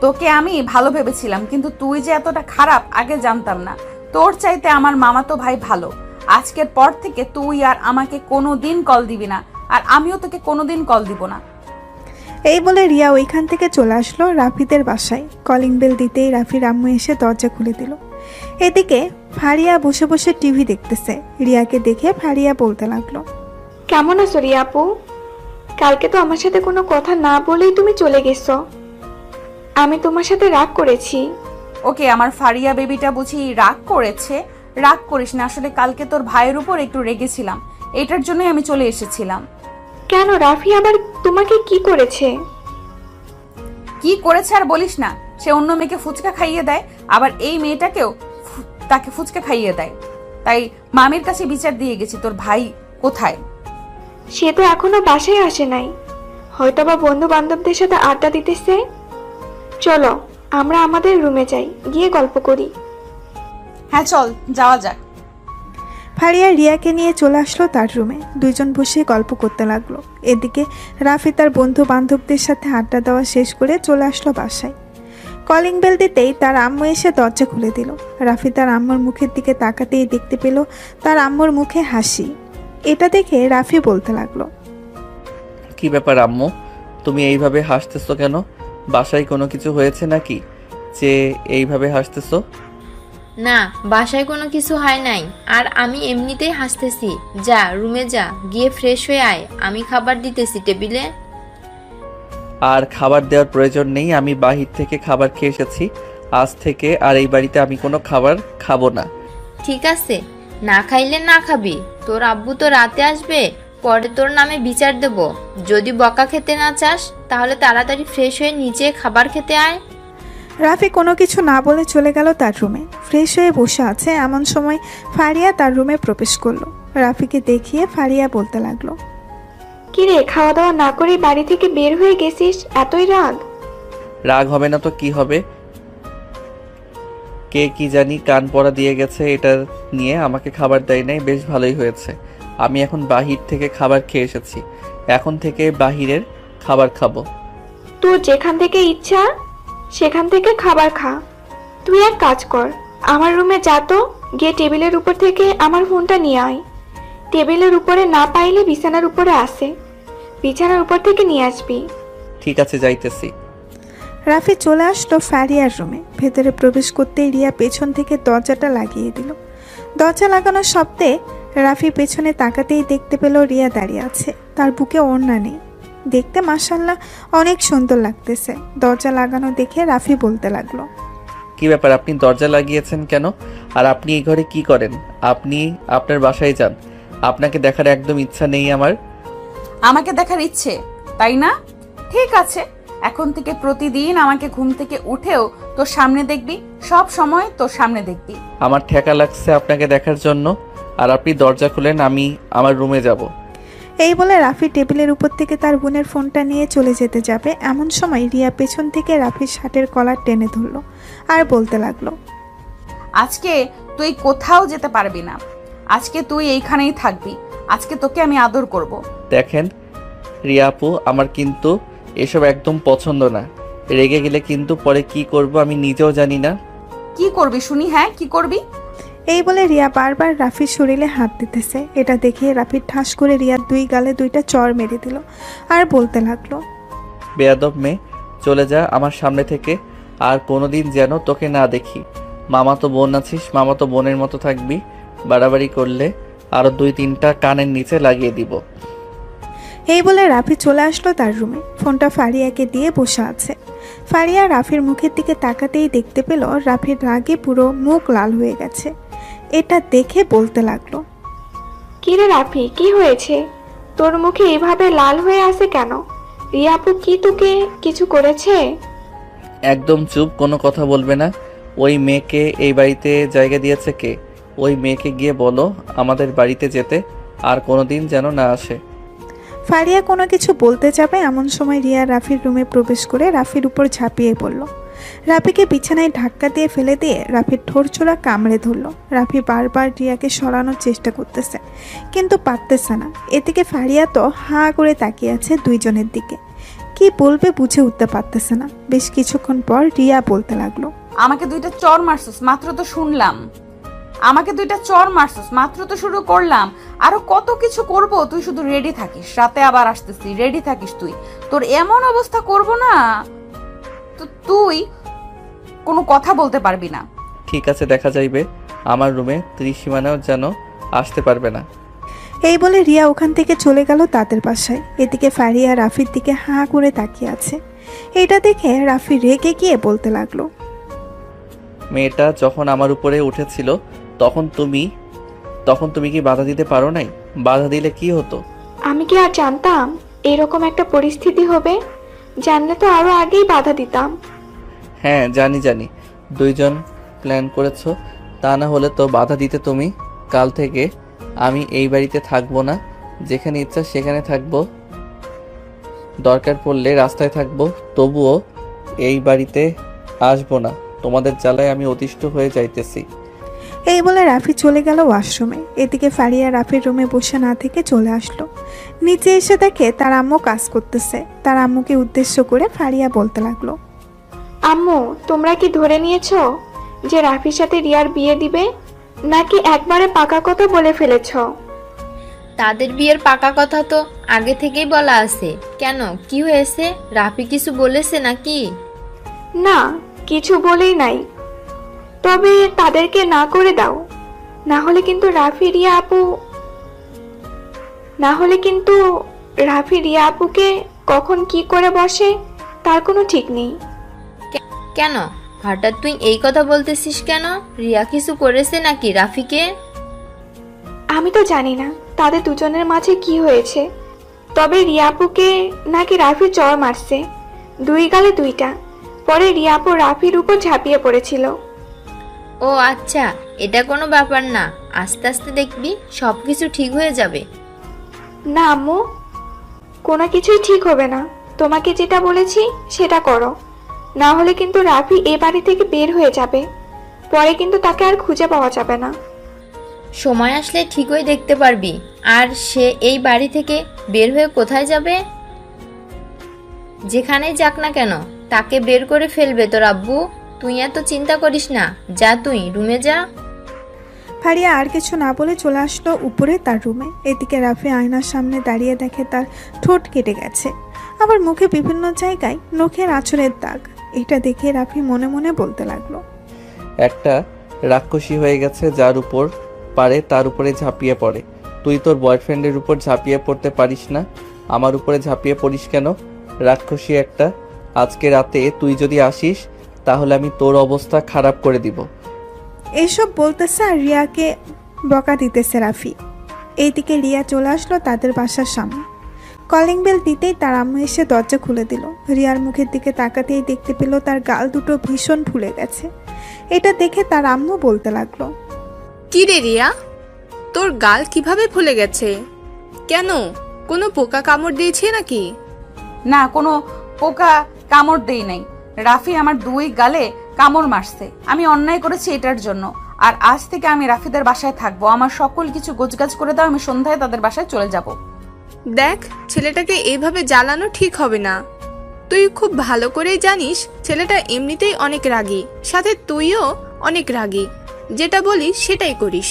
তোকে আমি ভালো ভেবেছিলাম, কিন্তু তুই যে এতটা খারাপ আগে জানতাম না। তোর চাইতে আমার মামাতো ভাই ভালো। আজকের পর থেকে তুই আর আমাকে কোনোদিন কল দিবি না, আর আমিও তোকে কোনোদিন কল দিব না। এই বলে রিয়া ওইখান থেকে চলে আসলো রাফিদের বাসায়। কলিং বেল দিতেই রাফির আম্মু এসে দরজা খুলে দিল। এদিকে ফারিয়া বসে বসে টিভি দেখতেছে। রিয়াকে দেখে ফারিয়া বলতে লাগলো, কেমন আছো রিয়া আপু? কালকে তো আমার সাথে কোনো কথা না বলেই তুমি চলে গেছো। আমি তোমার সাথে রাগ করেছি। ওকে, আমার ফারিয়া বেবিটা বুঝি রাগ করেছে? রাগ করিস না, আসলে কালকে তোর ভাইয়ের উপর একটু রেগেছিলাম, এটার জন্যই আমি চলে এসেছিলাম। কেন, রাফি আবার তোমাকে কি করেছে? কি করেছে আর বলিস না। সে অন্য মেয়েকে ফুচকা খাইয়ে দেয়, আবার এই মেয়েটাকেও তাকে ফুচকা খাইয়ে দেয়। তাই মামির কাছে বিচার দিয়ে গেছি তোর ভাই কোথায়। সে তো এখনো বাসায় আসে নাই, হয়তো বা বন্ধু বান্ধবদের সাথে আড্ডা দিতেছে। চলো আমরা আমাদের রুমে যাই, গিয়ে গল্প করি। হ্যাঁ চল, যাওয়া যাক। ফারিয়া রিয়াকে নিয়ে চলে আসলো তার রুমে। দুইজন বসে গল্প করতে লাগলো। এদিকে রাফি তার বন্ধু বান্ধবদের সাথে আড্ডা দেওয়া শেষ করে চলে আসলো বাসায়। কলিং বেল দিতেই তার আম্মু এসে দরজা খুলে দিল। রাফি তার আম্মুর মুখের দিকে তাকাতেই দেখতে পেল তার আম্মুর মুখে হাসি। এটা দেখে রাফি বলতে লাগলো, কি ব্যাপার আম্মু, তুমি এইভাবে হাসতেছো কেন? বাসায় কোনো কিছু হয়েছে নাকি যে এইভাবে হাসতেছো? না, বাসায় কোনো কিছু হয় নাই, আর আমি এমনিতেই হাসতেছি। যা রুমে যা, গিয়ে ফ্রেশ হয়ে আয়, আমি খাবার দিতেছি টেবিলে। আর খাবার দেওয়ার প্রয়োজন নেই, আমি বাহির থেকে খাবার খেয়ে এসেছি। আজ থেকে আর এই বাড়িতে আমি কোনো খাবার খাবো না। ঠিক আছে, না খাইলে না খাবি। তোর আব্বু তো রাতে আসবে, পরে তোর নামে বিচার দেব। যদি বকা খেতে না চাস তাহলে তাড়াতাড়ি ফ্রেশ হয়ে নিচে খাবার খেতে আয়। রাফি কোনো কিছু না বলে চলে গেল তার রুমে। ফ্রেশ হয়ে বসে আছে এমন সময় ফারিয়া তার রুমে প্রবেশ করলো। রাফিকে দেখিয়ে ফারিয়া বলতে লাগলো, কি রে, খাওয়া দাওয়া না করে বাড়ি থেকে বের হয়ে গেছিস, এতই রাগ? রাগ হবে না তো কি হবে? কে কি জানি কান পড়া দিয়ে গেছে, এটা নিয়ে আমাকে খাবার দেয় নাই। বেশ ভালোই হয়েছে, আমি এখন বাহির থেকে খাবার খেয়ে এসেছি। এখন থেকে বাহিরের খাবার খাবো। তোর যেখান থেকে ইচ্ছা সেখান থেকে খাবার খা। তুই এক কাজ কর, আমার রুমে যা তো, গিয়ে টেবিলের উপর থেকে আমার ফোনটা নিয়ে আয়। টেবিলের উপরে না পাইলে বিছানার উপরে আসে, বিছানার উপর থেকে নিয়ে আসবি। ঠিক আছে, যাইতেছি। রাফি চলে আসলো ফারিয়ার রুমে। ভেতরে প্রবেশ করতেই রিয়া পেছন থেকে দরজাটা লাগিয়ে দিল। দরজা লাগানোর শব্দে রাফি পেছনে তাকাতেই দেখতে পেল রিয়া দাঁড়িয়ে আছে। তার বুকে ওড়না নেই। দেখতে মাশাআল্লাহ অনেক সুন্দর লাগতেছে। দরজা লাগানো দেখে রাফি বলতে লাগলো, কি ব্যাপার, আপনি দরজা লাগিয়েছেন কেন? আর আপনি এই ঘরে কি করেন? আপনি আপনার বাসায় যান, আপনাকে দেখার একদম ইচ্ছা নেই আমার। আমাকে দেখার ইচ্ছে, তাই না? ঠিক আছে, এখন থেকে প্রতিদিন আমাকে ঘুম থেকে উঠেও তোর সামনে দেখবি, সব সময় তোর সামনে দেখবি। আমার ঠেকা লাগছে আপনাকে দেখার জন্য। আর আপনি দরজা খুলেন, আমি আমার রুমে যাব। এই বলে রাফি টেবিলের উপর থেকে তার বোনের ফোনটা নিয়ে চলে যেতে যাবে এমন সময় রিয়া পেছন থেকে রাফির শার্টের কলার টেনে ধরলো আর বলতে লাগলো, আজকে তুই কোথাও যেতে পারবি না, আজকে তুই এইখানেই থাকবি। আজকে তোকে আমি আদর করব। দেখেন রিয়া আপু, আমার কিন্তু এসব একদম পছন্দ না। রেগে গেলে কিন্তু পরে কি করব আমি নিজেও জানি না। কি করবি শুনি? হ্যাঁ, কি করবি? এই বলে রিয়া বারবার রাফির শরীরে হাত দিতেছে। এটা দেখে রাফি ঠাস করে রিয়ার দুই গালে দুইটা চড় মেরে দিল আর বলতে লাগলো, বেয়াদব মেয়ে, চলে যা আমার সামনে থেকে, আর কোনোদিন যেন তোকে না দেখি। মামাতো বোন আছিস, মামাতো বোনের মতো থাকবি। বাড়াবাড়ি করলে আরো 2-3টা কানের নিচে লাগিয়ে দিব। এই বলে রাফি চলে আসলো তার রুমে। ফোনটা ফারিয়াকে দিয়ে বসে আছে। ফারিয়া রাফির মুখের দিকে তাকাতেই দেখতে পেল রাফির রাগে পুরো মুখ লাল হয়ে গেছে। এটা দেখে বলতে লাগলো, কি রে রাফি, কি হয়েছে? তোর মুখে এভাবে লাল হয়ে আছে কেন? রিয়া আপু কি তোকে কিছু করেছে? একদম চুপ, কোনো কথা বলবে না। ওই মেয়েকে এই বাড়িতে জায়গা দিয়েছে কে? ওই মেয়েকে গিয়ে বলো আমাদের বাড়িতে যেতে, আর কোনোদিন যেন না আসে। ফারিয়া কোনো কিছু বলতে যাবে এমন সময় রিয়া রাফির রুমে প্রবেশ করে রাফির উপর ঝাঁপিয়ে পড়ল। রাফিকে বিছানায় ধাক্কা দিয়ে ফেলে দিয়ে রাফির ঠোঁটচোরা কামড়ে ধরল। রাফি বারবার রিয়াকে সরানোর চেষ্টা করতেছে, কিন্তু পারতেছে না। এদিকে ফারিয়া তো হাঁ করে তাকিয়ে আছে দুইজনের দিকে, কি বলবে বুঝে উঠতে পারতেছে না। বেশ কিছুক্ষণ পর রিয়া বলতে লাগলো, আমাকে 2টা চর মারছস, মাত্র তো শুনলাম। আমাকে 2টা চর মারছস, মাত্র তো শুরু করলাম। আরো কত কিছু করব, তুই শুধু রেডি থাকিস। রাতে আবার আসতেছি, রেডি থাকিস তুই। তোর এমন অবস্থা করব না তো তুই কোনো কথা বলতে পারবি না। ঠিক আছে, দেখা যাইবে। আমার রুমে ত্রিসীমানাও যেন আসতে পারবে না। এই বলে রিয়া ওখান থেকে চলে গেল তাদের বাসায়। এদিকে ফারিয়া রাফির দিকে হাঁ করে তাকিয়ে আছে। এটা দেখে রাফি রেগে গিয়ে বলতে লাগলো, মেয়েটা যখন আমার উপরে উঠেছিল তখন তুমি কি বাধা দিতে পারো নাই? বাধা দিলে কি হতো? আমি কি আর জানতাম এরকম একটা পরিস্থিতি হবে? জানলে তো আরো আগেই বাধা দিতাম। হ্যাঁ জানি, দুইজন প্ল্যান করেছো, তা না হলে তো বাধা দিতে তুমি। কাল থেকে আমি এই বাড়িতে থাকবো না, যেখানে ইচ্ছা সেখানে থাকবো, দরকার পড়লে রাস্তায় থাকবো, তবুও এই বাড়িতে আসবো না। তোমাদের জ্বালায় আমি অতিষ্ঠ হয়ে যাইতেছি। এই বলে রাফি চলে গেল ওয়াশরুমে। এদিকে ফারিয়া রাফির রুমে বসে না থেকে চলে আসলো। নিচে এসে দেখে তার আম্মু কাজ করতেছে। তার আম্মুকে উদ্দেশ্য করে ফারিয়া বলতে লাগলো, আম্মু, তোমরা কি ধরে নিয়েছো যে রাফির সাথে রিয়ার বিয়ে দিবে, নাকি একবারে পাকা কথা বলে ফেলেছো? তাদের বিয়ের পাকা কথা তো আগে থেকেই বলা আছে। কেন, কি হয়েছে? রাফি কিছু বলেছে নাকি? না, কিছু বলেই নাই। তবে তাদেরকে না করে দাও, না হলে কিন্তু রাফি রিয়া আপুকে কখন কি করে বসে তার কোনো ঠিক নেই। কেন হঠাৎ তুই এই কথা বলতেছিস কেন? রিয়া কিছু করেছে নাকি রাফিকে? আমি তো জানি না তাদের দুজনের মাঝে কি হয়েছে, তবে রিয়া আপুকে নাকি রাফি চর মারছে, 2 গালে 2টা। পরে রিয়া আপু রাফির উপর ঝাঁপিয়ে পড়েছিল। ও আচ্ছা, এটা কোনো ব্যাপার না, আস্তে আস্তে দেখবি সবকিছু ঠিক হয়ে যাবে। না আম্মু, কোনো কিছুই ঠিক হবে না। তোমাকে যেটা বলেছি সেটা করো, না হলে কিন্তু রাফি এ বাড়ি থেকে বের হয়ে যাবে। পরে কিন্তু তাকে আর খুঁজে পাওয়া যাবে না। সময় আসলে ঠিকই দেখতে পারবি। আর সে এই বাড়ি থেকে বের হয়ে কোথায় যাবে? যেখানেই যাক না কেন তাকে বের করে ফেলবে তোর আব্বু। তুই এত চিন্তা করিস না, যা তুই রুমে যা। ফারিয়া আর কিছু না বলে চলে আসলো উপরে তার রুমে। এদিকে রাফি আয়নার সামনে দাঁড়িয়ে দেখে তার ঠোঁট কেটে গেছে, আবার মুখে বিভিন্ন জায়গায় নখের আঁচড়ের দাগ। এটা দেখে রাফি মনে মনে বলতে লাগলো, একটা রাক্ষসী হয়ে গেছে, যার উপর পারে তার উপরে ঝাঁপিয়ে পড়ে। তুই তোর বয়ফ্রেন্ডের উপর ঝাঁপিয়ে পড়তে পারিস না, আমার উপরে ঝাঁপিয়ে পড়িস কেন? রাক্ষসী একটা। আজকে রাতে তুই যদি আসিস তাহলে আমি তোর অবস্থা খারাপ করে দিব। এইসব বলতেছে আর রিয়াকে বকা দিতেছে রাফি। এইদিকে রিয়া চলে আসলো তাদের বাসার সামনে। কলিং বেল দিতেই তার আম্মু এসে দরজা খুলে দিল। রিয়ার মুখের দিকে তাকাতেই দেখতে পেল তার গাল দুটো ভীষণ ফুলে গেছে। এটা দেখে তার আম্মু বলতে লাগলো, কি রে রিয়া, তোর গাল কিভাবে ফুলে গেছে? কেন, কোনো পোকা কামড় দিয়েছে নাকি? না, কোনো পোকা কামড় দেই নাই। রাফি আমার 2 গালে কামড় মারছে। আমি অন্যায় করেছি এটার জন্য। আর আজ থেকে আমি রাফিদের বাসায় থাকবো। আমার সকল কিছু গোছগাছ করে দাও, আমি সন্ধ্যায় তাদের বাসায় চলে যাব। দেখ, ছেলেটাকে এইভাবে জ্বালানো ঠিক হবে না। তুই খুব ভালো করেই জানিস ছেলেটা এমনিতেই অনেক রাগী, সাথে তুইও অনেক রাগী। যেটা বলিস সেটাই করিস।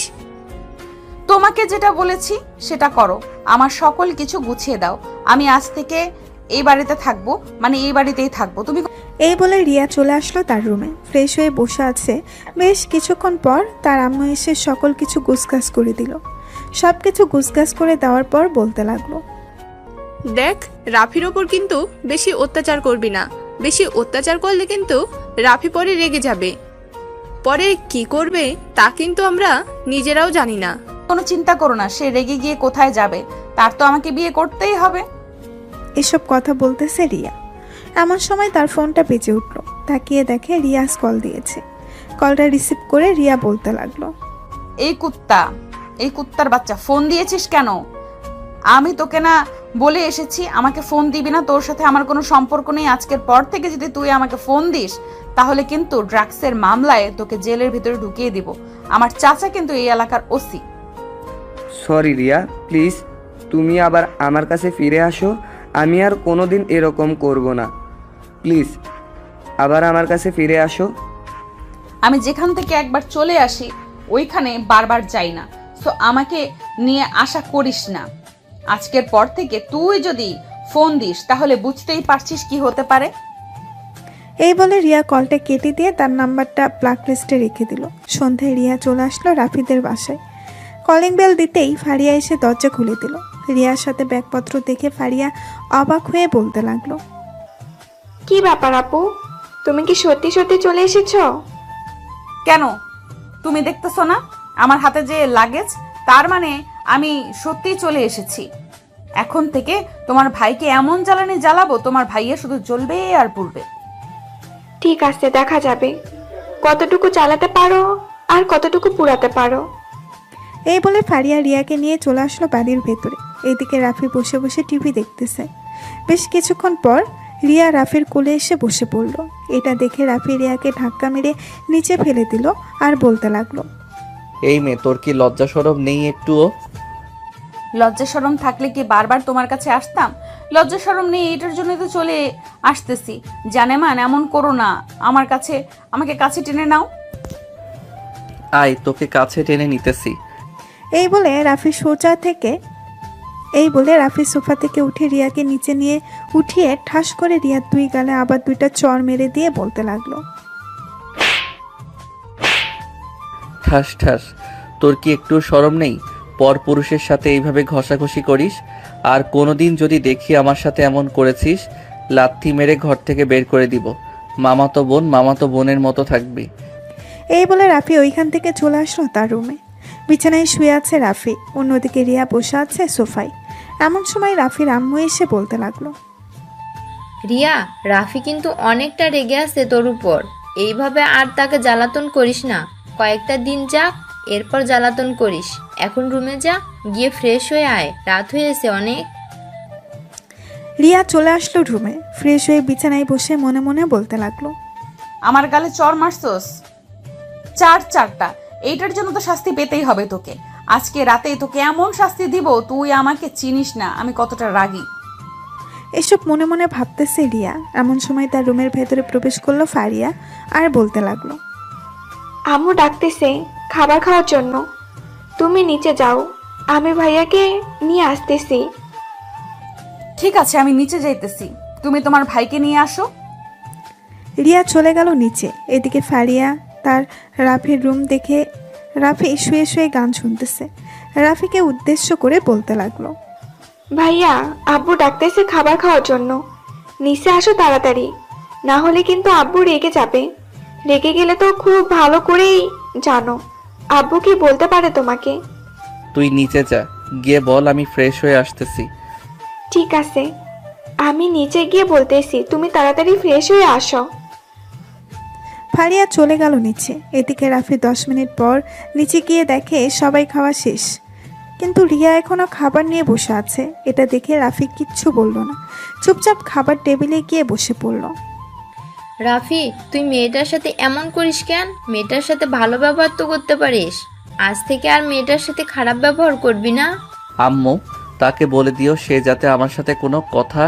তোমাকে যেটা বলেছি সেটা করো। আমার সকল কিছু গুছিয়ে দাও। আমি আজ থেকে এই বাড়িতে থাকবো মানে এই বাড়িতেই থাকবো। তুমি এই বলে রিয়া চলে আসলো তার রুমে। ফ্রেশ হয়ে বসে আছে। বেশ কিছুক্ষণ পর তার আম্মু এসে সকল কিছু গুছগাছ করে দিল। সব কিছু গুছগাছ করে দেওয়ার পর বলতে লাগলো, দেখ, রাফির ওপর কিন্তু বেশি অত্যাচার করবি না। বেশি অত্যাচার করলে কিন্তু রাফি পরে রেগে যাবে। পরে কি করবে তা কিন্তু আমরা নিজেরাও জানি না। কোনো চিন্তা করো না, সে রেগে গিয়ে কোথায় যাবে, তার তো আমাকে বিয়ে করতেই হবে। এসব কথা বলতেছে রিয়া। এমন সময় তার ফোনটা বেজে উঠল। তাকিয়ে দেখে রিয়াজ কল দিয়েছে। কলটা রিসিভ করে রিয়া বলতে লাগলো, এই কুত্তার বাচ্চা, ফোন দিয়েছিস কেন? আমি তোকে না বলে এসেছি আমাকে ফোন দিবি না, তোর সাথে আমার কোনো সম্পর্ক নেই। আজকের পর থেকে যদি তুই আমাকে ফোন দিস তাহলে কিন্তু ড্রাগসের মামলায় তোকে জেলের ভিতরে ঢুকিয়ে দিব। আমার চাচা কিন্তু এই এলাকার ওসি। সরি রিয়া, প্লিজ তুমি আবার আমার কাছে ফিরে আসো। আমি আর কোনোদিন এরকম করব না। প্লিজ আবার আমার কাছে ফিরে আসো। আমি যেখান থেকে একবার চলে আসি ওইখানে বারবার যাই না, সো আমাকে নিয়ে আশা করিস না। আজকের পর থেকে তুই যদি ফোন দিস তাহলে বুঝতেই পারছিস কি হতে পারে। এই বলে রিয়া কলটা কেটে দিয়ে তার নাম্বারটা ব্ল্যাক লিস্টে রেখে দিল। সন্ধ্যায় রিয়া চলে আসলো রাফিদের বাসায়। কলিং বেল দিতেই ফারিয়া এসে দরজা খুলে দিল। রিয়ার সাথে ব্যাগপত্র দেখে ফারিয়া অবাক হয়ে বলতে লাগলো, কি ব্যাপার আপু, তুমি কি সত্যি সত্যি চলে এসেছো? কেন, তুমি দেখতেছো না আমার হাতে যে লাগেজ? তার মানে আমি সত্যিই চলে এসেছি। এখন থেকে তোমার ভাইকে এমন জ্বালানি জ্বালাবো, তোমার ভাইয়া শুধু জ্বলবে আর পুড়বে। ঠিক আছে, দেখা যাবে কতটুকু চালাতে পারো আর কতটুকু পুরাতে পারো। এই বলে ফারিয়া রিয়াকে নিয়ে চলে আসলো বাড়ির ভেতরে। এদিকে রাফি বসে বসে টিভি দেখতেছে। বেশ কিছুক্ষণ পর রিয়া রাফির কোলে এসে বসে পড়ল। এটা দেখে রাফি রিয়াকে ধাক্কা মেরে নিচে ফেলে দিল আর বলতে লাগলো, এই মেয়ে, তোর কি লজ্জা শরম নেই একটুও? লজ্জা শরম থাকলে কি বারবার তোমার কাছে আসতাম? লজ্জা শরম নেই, এটার জন্য তো চলে আসতেছি। জানেমান এমন করো না, আমাকে কাছে টেনে নাও। আয়, তোকে কাছে টেনে নিতেছি। এই বলে রাফি সোফা থেকে উঠে রিয়াকে নিচে নিয়ে উঠিয়ে ঠাস করে রিয়ার দুই গালে আবার দুইটা চড় মেরে দিয়ে বলতে লাগলো, ঠাস ঠাস, তোর কি একটু শরম নেই? পর পুরুষের সাথে এইভাবে ঘষাঘষি করিস, আর কোনোদিন যদি দেখি আমার সাথে এমন করেছিস, লাথি মেরে ঘর থেকে বের করে দিব। মামাতো বোনের মতো থাকবি। এই বলে রাফি ওইখান থেকে চলে আসলো তার রুমে। বিছানায় শুয়ে আছে রাফি, অন্যদিকে রিয়া বসে আছে সোফায়। এমন সময় রাফির আম্মু এসে বলতে লাগলো, রিয়া, রাফি কিন্তু অনেকটা রেগে আছে তোর উপর। এইভাবে আর তাকে জ্বালাতন করিস না। কয়েকটা দিন যাক, এরপর জ্বালাতন করিস। এখন রুমে যা, গিয়ে ফ্রেশ হয়ে আয়, রাত হয়েছে অনেক। রিয়া চলে আসলো রুমে। ফ্রেশ হয়ে বিছানায় বসে মনে মনে বলতে লাগলো, আমার গালে চড় মারছস চারটা, এইটার জন্য তো শাস্তি পেতেই হবে তোকে। আজকে রাতে তোকে এমন শাস্তি দিব, তুই আমাকে চিনিস না আমি কতটা রাগী। এসব মনে মনে ভাবতেছে রিয়া। এমন সময় তার রুমের ভেতরে প্রবেশ করলো ফারিয়া আর বলতে লাগলো, আম্মু ডাকতেছে খাবার খাওয়ার জন্য, তুমি নিচে যাও, আমি ভাইয়াকে নিয়ে আসতেছি। ঠিক আছে, আমি নিচে যাইতেছি, তুমি তোমার ভাইকে নিয়ে আসো। রিয়া চলে গেল নিচে। এদিকে ফারিয়া তার রাফির রুম দেখে রাফি শুয়ে শুয়ে গান শুনতেছে। রাফিকে উদ্দেশ্য করে বলতে লাগলো, ভাইয়া, আব্বু ডাকতেছে খাবার খাওয়ার জন্য, নিচে আসো তাড়াতাড়ি, না হলে কিন্তু আব্বু রেগে যাবে। রেগে গেলে তো খুব ভালো করেই জানো, আব্বু কি বলতে পারে তোমাকে। তুই নিচে যা, গিয়ে বল আমি ফ্রেশ হয়ে আসতেছি। ঠিক আছে, আমি নিচে গিয়ে বলতেছি, তুমি তাড়াতাড়ি ফ্রেশ হয়ে আসো। ফারিয়া চলে গেল নিচে। এদিকে রাফি 10 মিনিট পর নিচে গিয়ে দেখে সবাই খাওয়া শেষ, কিন্তু রিয়া এখনো খাবার নিয়ে বসে আছে। এটা দেখে রাফি কিচ্ছু বলল না, চুপচাপ খাবার টেবিলে গিয়ে বসে পড়ল। রাফি, তুই মেয়েটার সাথে এমন করিস কেন? মেয়েটার সাথে ভালো ব্যবহার তো করতে পারিস। আজ থেকে আর মেয়েটার সাথে খারাপ ব্যবহার করবি না। আম্মু, তাকে বলে দিও সে যাতে আমার সাথে কোনো কথা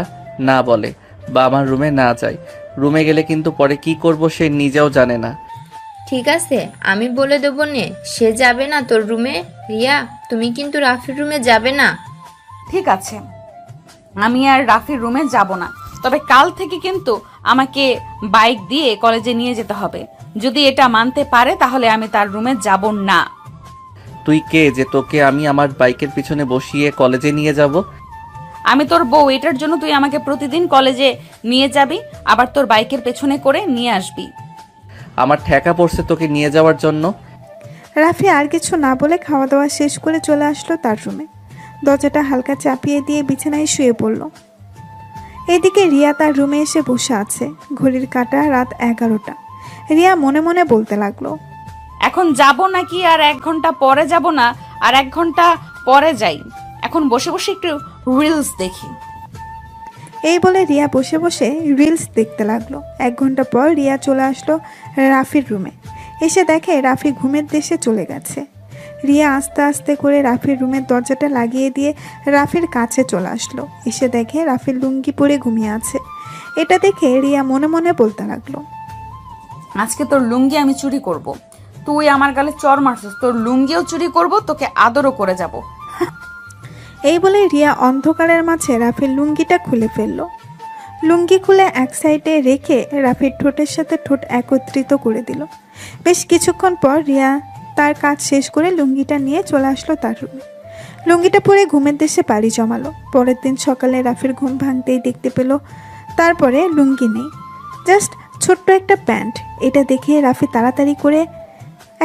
না বলে বা আমার রুমে না যায়। রুমে গেলে কিন্তু পরে কি করব সে নিজেও জানে না। ঠিক আছে, আমি বলে দেবো নে, সে যাবে না তোর রুমে। রিয়া, তুমি কিন্তু রাফির রুমে যাবে না। ঠিক আছে, আমি আর রাফির রুমে যাব না, তবে কাল থেকে কিন্তু আমাকে বাইক দিয়ে কলেজে নিয়ে যেতে হবে। যদি এটা মানতে পারে তাহলে আমি তার রুমে যাব না। তুই কে যে তোকে আমি আমার বাইকের পিছনে বসিয়ে কলেজে নিয়ে যাব? আমি তোর বউ, এটার জন্য তুই আমাকে প্রতিদিন কলেজে নিয়ে যাবি, আবার তোর বাইকের পেছনে করে নিয়ে আসবি। আমার ঠেকা পড়ছে তোকে নিয়ে যাওয়ার জন্য। রাফি আর কিছু না বলে খাওয়া দাওয়া শেষ করে চলে আসলো তার রুমে। দরজাটা হালকা চাপিয়ে দিয়ে বিছানায় শুয়ে পড়ল। এদিকে রিয়া তার রুমে এসে বসে আছে। ঘড়ির কাঁটা রাত 11টা। রিয়া মনে মনে বলতে লাগলো, এখন যাব নাকি আর 1 ঘন্টা পরে যাব না আর 1 ঘন্টা পরে যাই। এখন বসে বসে একটু রিলস দেখি। এই বলে রিয়া বসে বসে রিলস দেখতে লাগলো। 1 ঘন্টা পর রিয়া চলে আসলো রাফির রুমে। এসে দেখে রাফি ঘুমের দেশে চলে গেছে। রিয়া আস্তে আস্তে করে রাফির রুমের দরজাটা লাগিয়ে দিয়ে রাফির কাছে চলে আসলো। এসে দেখে রাফির লুঙ্গি পরে ঘুমিয়ে আছে। এটা দেখে রিয়া মনে মনে বলতে লাগলো, আজকে তোর লুঙ্গি আমি চুরি করব। তুই আমার গালে চর মারছিস, তোর লুঙ্গিও চুরি করব, তোকে আদরও করে যাব। এই বলে রিয়া অন্ধকারের মাঝে রাফির লুঙ্গিটা খুলে ফেললো। লুঙ্গি খুলে এক সাইডে রেখে রাফির ঠোঁটের সাথে ঠোঁট একত্রিত করে দিল। বেশ কিছুক্ষণ পর রিয়া তার কাজ শেষ করে লুঙ্গিটা নিয়ে চলে আসলো তার রুমে। লুঙ্গিটা পরে ঘুমের দেশে পাড়ি জমালো। পরের দিন সকালে রাফির ঘুম ভাঙতেই দেখতে পেল তারপরে লুঙ্গি নেই, জাস্ট ছোট্ট একটা প্যান্ট। এটা দেখে রাফি তাড়াতাড়ি করে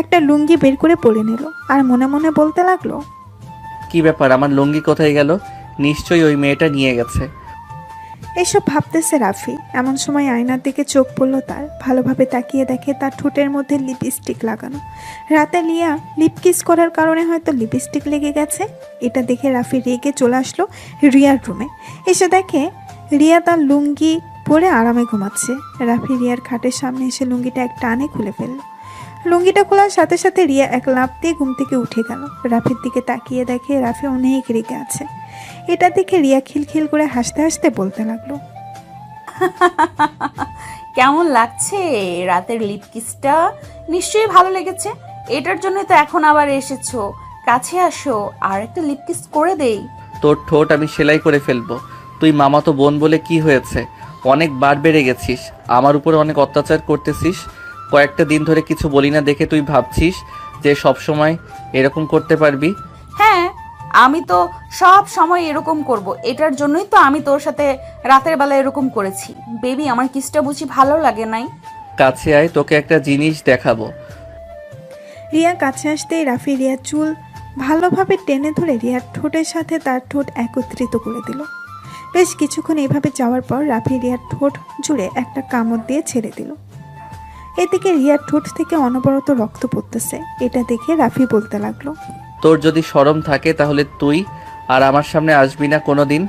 একটা লুঙ্গি বের করে পরে নিল আর মনে মনে বলতে লাগলো, কি ব্যাপার, আমার লুঙ্গি কোথায় গেল? নিশ্চয়ই ওই মেয়েটা নিয়ে গেছে। এসব ভাবতেছে রাফি। এমন সময় আয়নার দিকে চোখ পড়ল তার। ভালোভাবে তাকিয়ে দেখে তার ঠোঁটের মধ্যে লিপস্টিক লাগানো। রাতে লিয়া লিপ কিস করার কারণে হয়তো লিপস্টিক লেগে গেছে। এটা দেখে রাফি রেগে চলে আসলো রিয়ার রুমে। এসে দেখে রিয়া তার লুঙ্গি পরে আরামে ঘুমাচ্ছে। রাফি রিয়ার খাটের সামনে এসে লুঙ্গিটা এক টানে খুলে ফেলল। লুঙ্গিটা খোলার সাথে সাথে রিয়া এক লাফ দিয়ে ঘুম থেকে উঠে গেল। রাফির দিকে তাকিয়ে দেখে রাফি অনেক রেগে আছে। এটা দেখে রিয়া খিলখিল করে হাসতে হাসতে বলতে লাগলো, কেমন লাগছে রাতের লিপ কিসটা? নিশ্চয়ই ভালো লেগেছে। এটার জন্য তো এখন আবার এসেছো। কাছে আসো, আর একটা লিপ কিস করে দেই। তোর ঠোঁট আমি সেলাই করে ফেলবো। তুই মামাতো বোন বলে কি হয়েছে? অনেক বার বেড়ে গেছিস, আমার উপরে অনেক অত্যাচার করতেছিস। কয়েকটা দিন ধরে কিছু বলি না দেখে তুই ভাবছিস যে সব সময় এরকম করতে পারবি? হ্যাঁ, আমি তো সব সময় এরকম করব। এটার জন্যই তো আমি তোর সাথে রাতের বেলা এরকম করেছি। বেবি, আমার কিসটা বুঝি ভালো লাগে নাই? কাছে আয়, তোকে একটা জিনিস দেখাবো। রিয়া কাছে আসতেই রাফি রিয়ার চুল ভালোভাবে টেনে ধরে রিয়ার ঠোঁটের সাথে তার ঠোঁট একত্রিত করে দিল। বেশ কিছুক্ষণ এইভাবে যাওয়ার পর রাফি রিয়ার ঠোঁট জুড়ে একটা কামড় দিয়ে ছেড়ে দিল। এদিকে রিয়ার ঠোঁট থেকে অনবরত রক্ত পড়তেছে। এটা দেখে রাফি বলতে লাগলো, তোর যদি শরম থাকে তাহলে তুই আর আমার সামনে আসবি না কোনোদিন।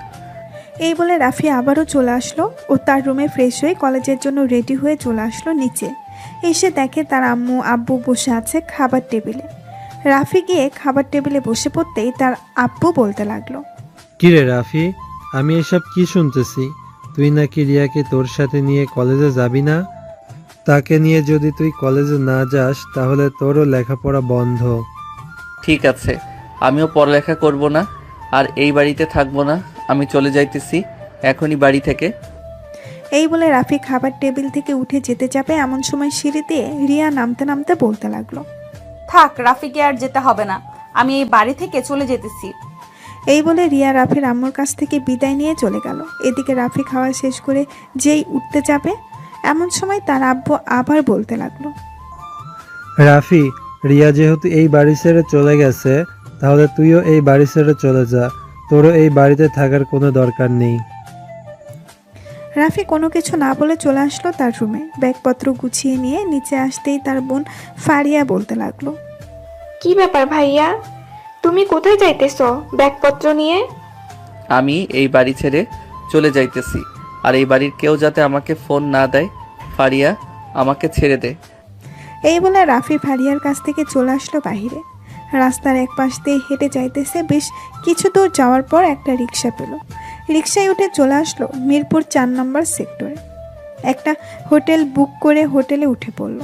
এই বলে রাফি আবারও চলে আসলো ও তার রুমে ফ্রেশ হয়ে কলেজের জন্য রেডি হয়ে চলে আসলো নিচে। এসে দেখে তার আম্মু আব্বু বসে আছে খাবার টেবিলে। রাফি গিয়ে খাবার টেবিলে বসে পড়তেই তার আব্বু বলতে লাগলো, কিরে রাফি, আমি এসব কি শুনতেছি? তুই নাকি রিয়াকে তোর সাথে নিয়ে কলেজে যাবি না? তাকে নিয়ে যদি তুই কলেজে না যাস তাহলে তোরও লেখাপড়া বন্ধ। ঠিক আছে, আমিও পড়ালেখা করব না আর এই বাড়িতে থাকবো না। আমি চলে যাইতেছি এখনই বাড়ি থেকে। এই বলে রাফি খাবার টেবিল থেকে উঠে যেতে যাবে এমন সময় সিঁড়ি দিয়ে রিয়া নামতে নামতে বলতে লাগলো, থাক, রাফিকে আর যেতে হবে না, আমি এই বাড়ি থেকে চলে যেতেছি। এই বলে রিয়া রাফির আম্মুর কাছ থেকে বিদায় নিয়ে চলে গেল। এদিকে রাফি খাওয়া শেষ করে যেই উঠতে যাবে এমন সময় তার আব্বু আবার বলতে লাগলো, রাফি, রিয়া যেহেতু এই বাড়ি ছেড়ে চলে গেছে তাহলে তুইও এই বাড়ি ছেড়ে চলে যা। তোরও এই বাড়িতে থাকার কোনো দরকার নেই। রাফি কোনো কিছু না বলে চলে আসলো তার রুমে। ব্যাগপত্র গুছিয়ে নিয়ে নিচে আসতেই তার বোন ফারিয়া বলতে লাগলো, কি ব্যাপার ভাইয়া, তুমি কোথায় যাইতেছো ব্যাগপত্র নিয়ে? আমি এই বাড়ি ছেড়ে চলে যাইতেছি, আর এই বাড়ির কেউ যাতে আমাকে ফোন না দেয়। ফারিয়া, আমাকে ছেড়ে দে। এই বলে রাফি ফারিয়ার কাছ থেকে চলে আসলো বাহিরে। রাস্তার এক পাশ দিয়ে হেঁটে যাইতেছে। বেশ কিছু দূর যাওয়ার পর একটা রিক্সা পেল। রিক্সায় উঠে চলে আসলো মিরপুর 4 নম্বর সেক্টরে। একটা হোটেল বুক করে হোটেলে উঠে পড়ল।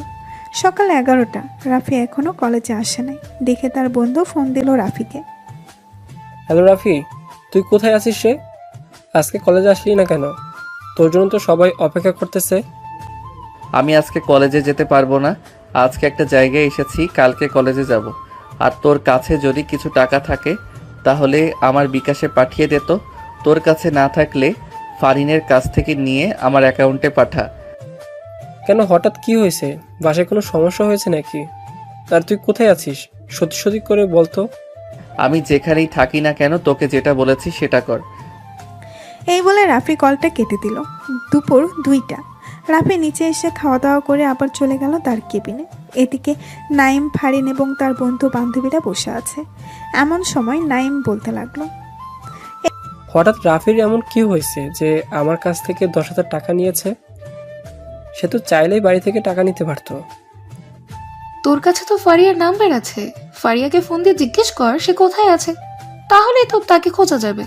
সকাল 11টা। রাফি এখনো কলেজে আসে নাই দেখে তার বন্ধু ফোন দিল রাফিকে। হ্যালো রাফি, তুই কোথায় আছিস রে? আজকে কলেজে আসলি না কেন? তোর জন্য তো সবাই অপেক্ষা করতেছে। আমি আজকে কলেজে যেতে পারবো না। আজকে একটা জায়গায় এসেছি, কালকে কলেজে যাব। আর তোর কাছে যদি কিছু টাকা থাকে তাহলে আমার বিকাশে পাঠিয়ে দে তো। তোর কাছে না থাকলে ফারিনের কাছ থেকে নিয়ে আমার অ্যাকাউন্টে পাঠা। কেন, হঠাৎ কি হয়েছে? বাসায় কোনো সমস্যা হয়েছে নাকি? আর তুই কোথায় আছিস? সত্যি সত্যি করে বলতো। আমি যেখানেই থাকি না কেন তোকে যেটা বলেছি সেটা কর। এই বলে রাফি কলটা কেটে দিল। দুপুর 2টা। রাফি নিচে এসে খাওয়া দাওয়া করে আবার চলে গেল তার কেবিনে। এদিকে নাইম, ফারিন এবং তার বন্ধু বান্ধবীরা বসে আছে। এমন সময় নাইম বলতে লাগলো, হঠাৎ রাফির এমন কি হয়েছে যে আমার কাছ থেকে 10,000 টাকা নিয়েছে? সে তো চাইলেই বাড়ি থেকে টাকা নিতে পারতো। তোর কাছে তো ফারিয়ার নাম্বার আছে, ফারিয়াকে ফোন দিয়ে জিজ্ঞেস কর সে কোথায় আছে, তাহলেই তো তাকে খোঁজা যাবে।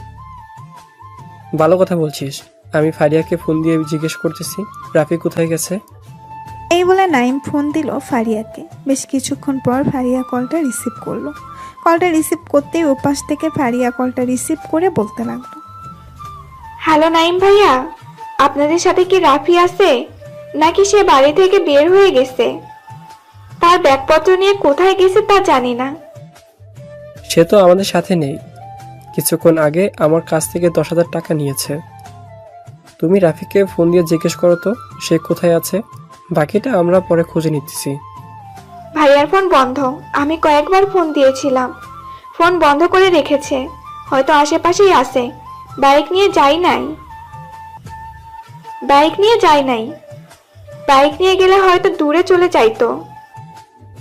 ভালো কথা বলছিস, আমি ফারিয়াকে ফোন দিয়ে জিজ্ঞেস করতেছি রাফি কোথায় গেছে। এই বলে নাইম ফোন দিল ফারিয়াকে। বেশ কিছুক্ষণ পর ফারিয়া কলটা রিসিভ করলো। কলটা রিসিভ করতেই ওপাশ থেকে ফারিয়া কলটা রিসিভ করে বলতে লাগলো, হ্যালো নাইম ভাইয়া, আপনাদের সাথে কি রাফি আছে নাকি সে বাড়ি থেকে বের হয়ে গেছে? তার ব্যাগপত্র নিয়ে কোথায় গেছে তা জানি না। সে তো আমাদের সাথে নেই, কিছুক্ষণ আগে আমার কাছ থেকে 10,000 টাকা নিয়েছে। তুমি রাফিকে ফোন দিয়ে জিজ্ঞেস করো তো সে কোথায় আছে, বাকিটা আমরা পরে খুঁজে নিতেছি। ভাইয়ার ফোন বন্ধ, আমি কয়েকবার ফোন দিয়েছিলাম, ফোন বন্ধ করে রেখেছে, হয়তো আশেপাশেই আছে। বাইক নিয়ে যাই নাই, বাইক নিয়ে গেলে হয়তো দূরে চলে যাইতো।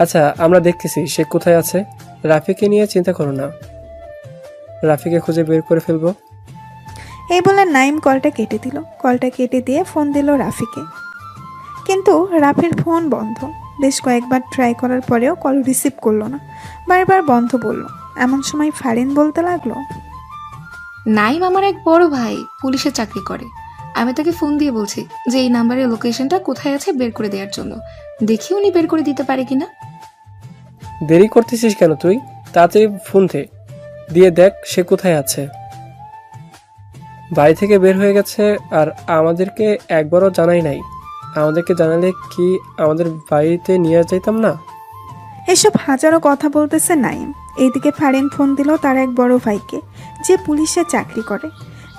আচ্ছা, আমরা দেখতেছি সে কোথায় আছে। রাফিকে নিয়ে চিন্তা করো না, রাফিকে খুঁজে বের করে ফেলবো। এই বলে নাইম কলটা কেটে দিল। কলটা কেটে দিয়ে ফোন দিল রাফিকে, কিন্তু রাফির ফোন বন্ধ। বেশ কয়েকবার ট্রাই করার পরেও কল রিসিভ করলো না, বারবার বন্ধ বলল। এমন সময় ফারিন বলতে লাগলো, নাইম আমার এক বড় ভাই, পুলিশে চাকরি করে। আমি তাকে ফোন দিয়ে বলছি যে এই নাম্বারের লোকেশনটা কোথায় আছে বের করে দেওয়ার জন্য, দেখি উনি বের করে দিতে পারে কিনা। দেরি করতেছিস কেন তুই? তাড়াতাড়ি ফোন দিয়ে দেখ সে কোথায় আছে। বাড়ি থেকে বের হয়ে গেছে আর আমাদেরকে একবারও জানাই নাই। আমাদেরকে জানালে কি আমাদের বাড়িতে নিয়ে যাইতাম না? এসব হাজারো কথা বলতেছে নাইম। এইদিকে ফারিন ফোন দিল তার এক বড় ভাইকে, যে পুলিশে চাকরি করে।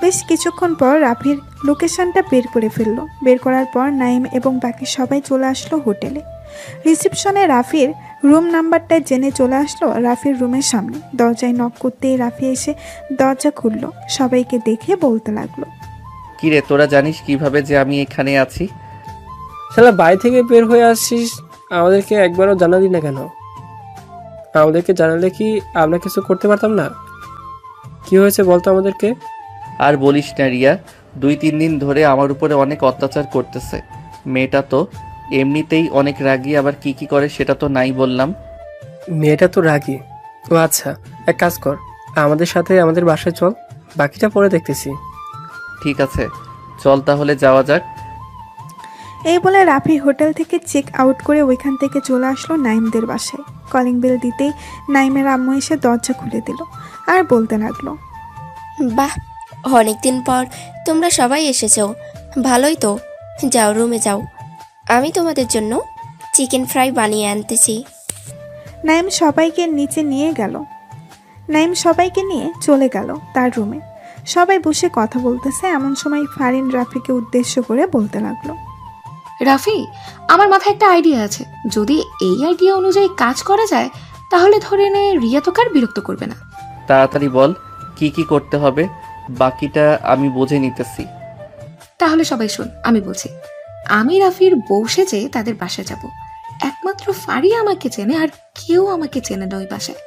বেশ কিছুক্ষণ পর রাফির লোকেশনটা বের করে ফেললো। বের করার পর নাইম এবং বাকি সবাই চলে আসলো হোটেলে। রিসেপশনে রাফির রুম নাম্বারটা জেনে চলে আসলো রাফির রুমের সামনে। দরজায় নক করতেই রাফি এসে দরজা খুললো। সবাইকে দেখে বলতে লাগলো, কিরে, তোরা জানিস কিভাবে যে আমি এখানে আছি? শালা, বাড়ি থেকে বের হয়ে আসছিস, আমাদেরকে একবারও জানালি না কেন? আমাদেরকে জানালে কি আমরা কিছু করতে পারতাম না? কি হয়েছে বলতো আমাদেরকে। আর বলিস না রিয়া, 2-3 দিন ধরে আমার উপরে অনেক অত্যাচার করতেছে। মেয়েটা তো এমনিতেই অনেক রাগী, আবার কি কি করে সেটা তো নাই বললাম। মেয়েটা তো রাগী? ও আচ্ছা, এক কাজ কর, আমাদের সাথে আমাদের বাসায় চল, বাকিটা পরে দেখতেছি। ঠিক আছে, চল তাহলে যাওয়া যাক। এই বলে রাফি হোটেল থেকে চেক আউট করে ওইখান থেকে চলে আসলো নাইমদের বাসায়। কলিং বেল দিতেই নাইমের আম্মু এসে দরজা খুলে দিল আর বলতে লাগলো, বাহ, অনেকদিন পর তোমরা সবাই এসেছো, ভালোই তো। যাও রুমে যাও, আমি তোমাদের জন্য চিকেন ফ্রাই বানিয়ে আনতেছি। নাইম সবাইকে নিয়ে চলে গেল তার রুমে। সবাই বসে কথা বলতেছে। এমন সময় ফারিন রাফিকে উদ্দেশ্য করে বলতে লাগলো, রাফি, আমার মাথায় একটা আইডিয়া আছে। যদি এই আইডিয়া অনুযায়ী কাজ করা যায় তাহলে ধরে নে রিয়া তোকে আর বিরক্ত করবে না। তাড়াতাড়ি বল কি কি করতে হবে, বাকিটা আমি বুঝে নিতেছি। তাহলে সবাই শোন, আমি বলছি। আমি রাফির বউ সেজে তাদের বাসায় যাব। একমাত্র ফারিয়া আমাকে চেনে, আর কেউ আমাকে চেনে না ওই বাসায়।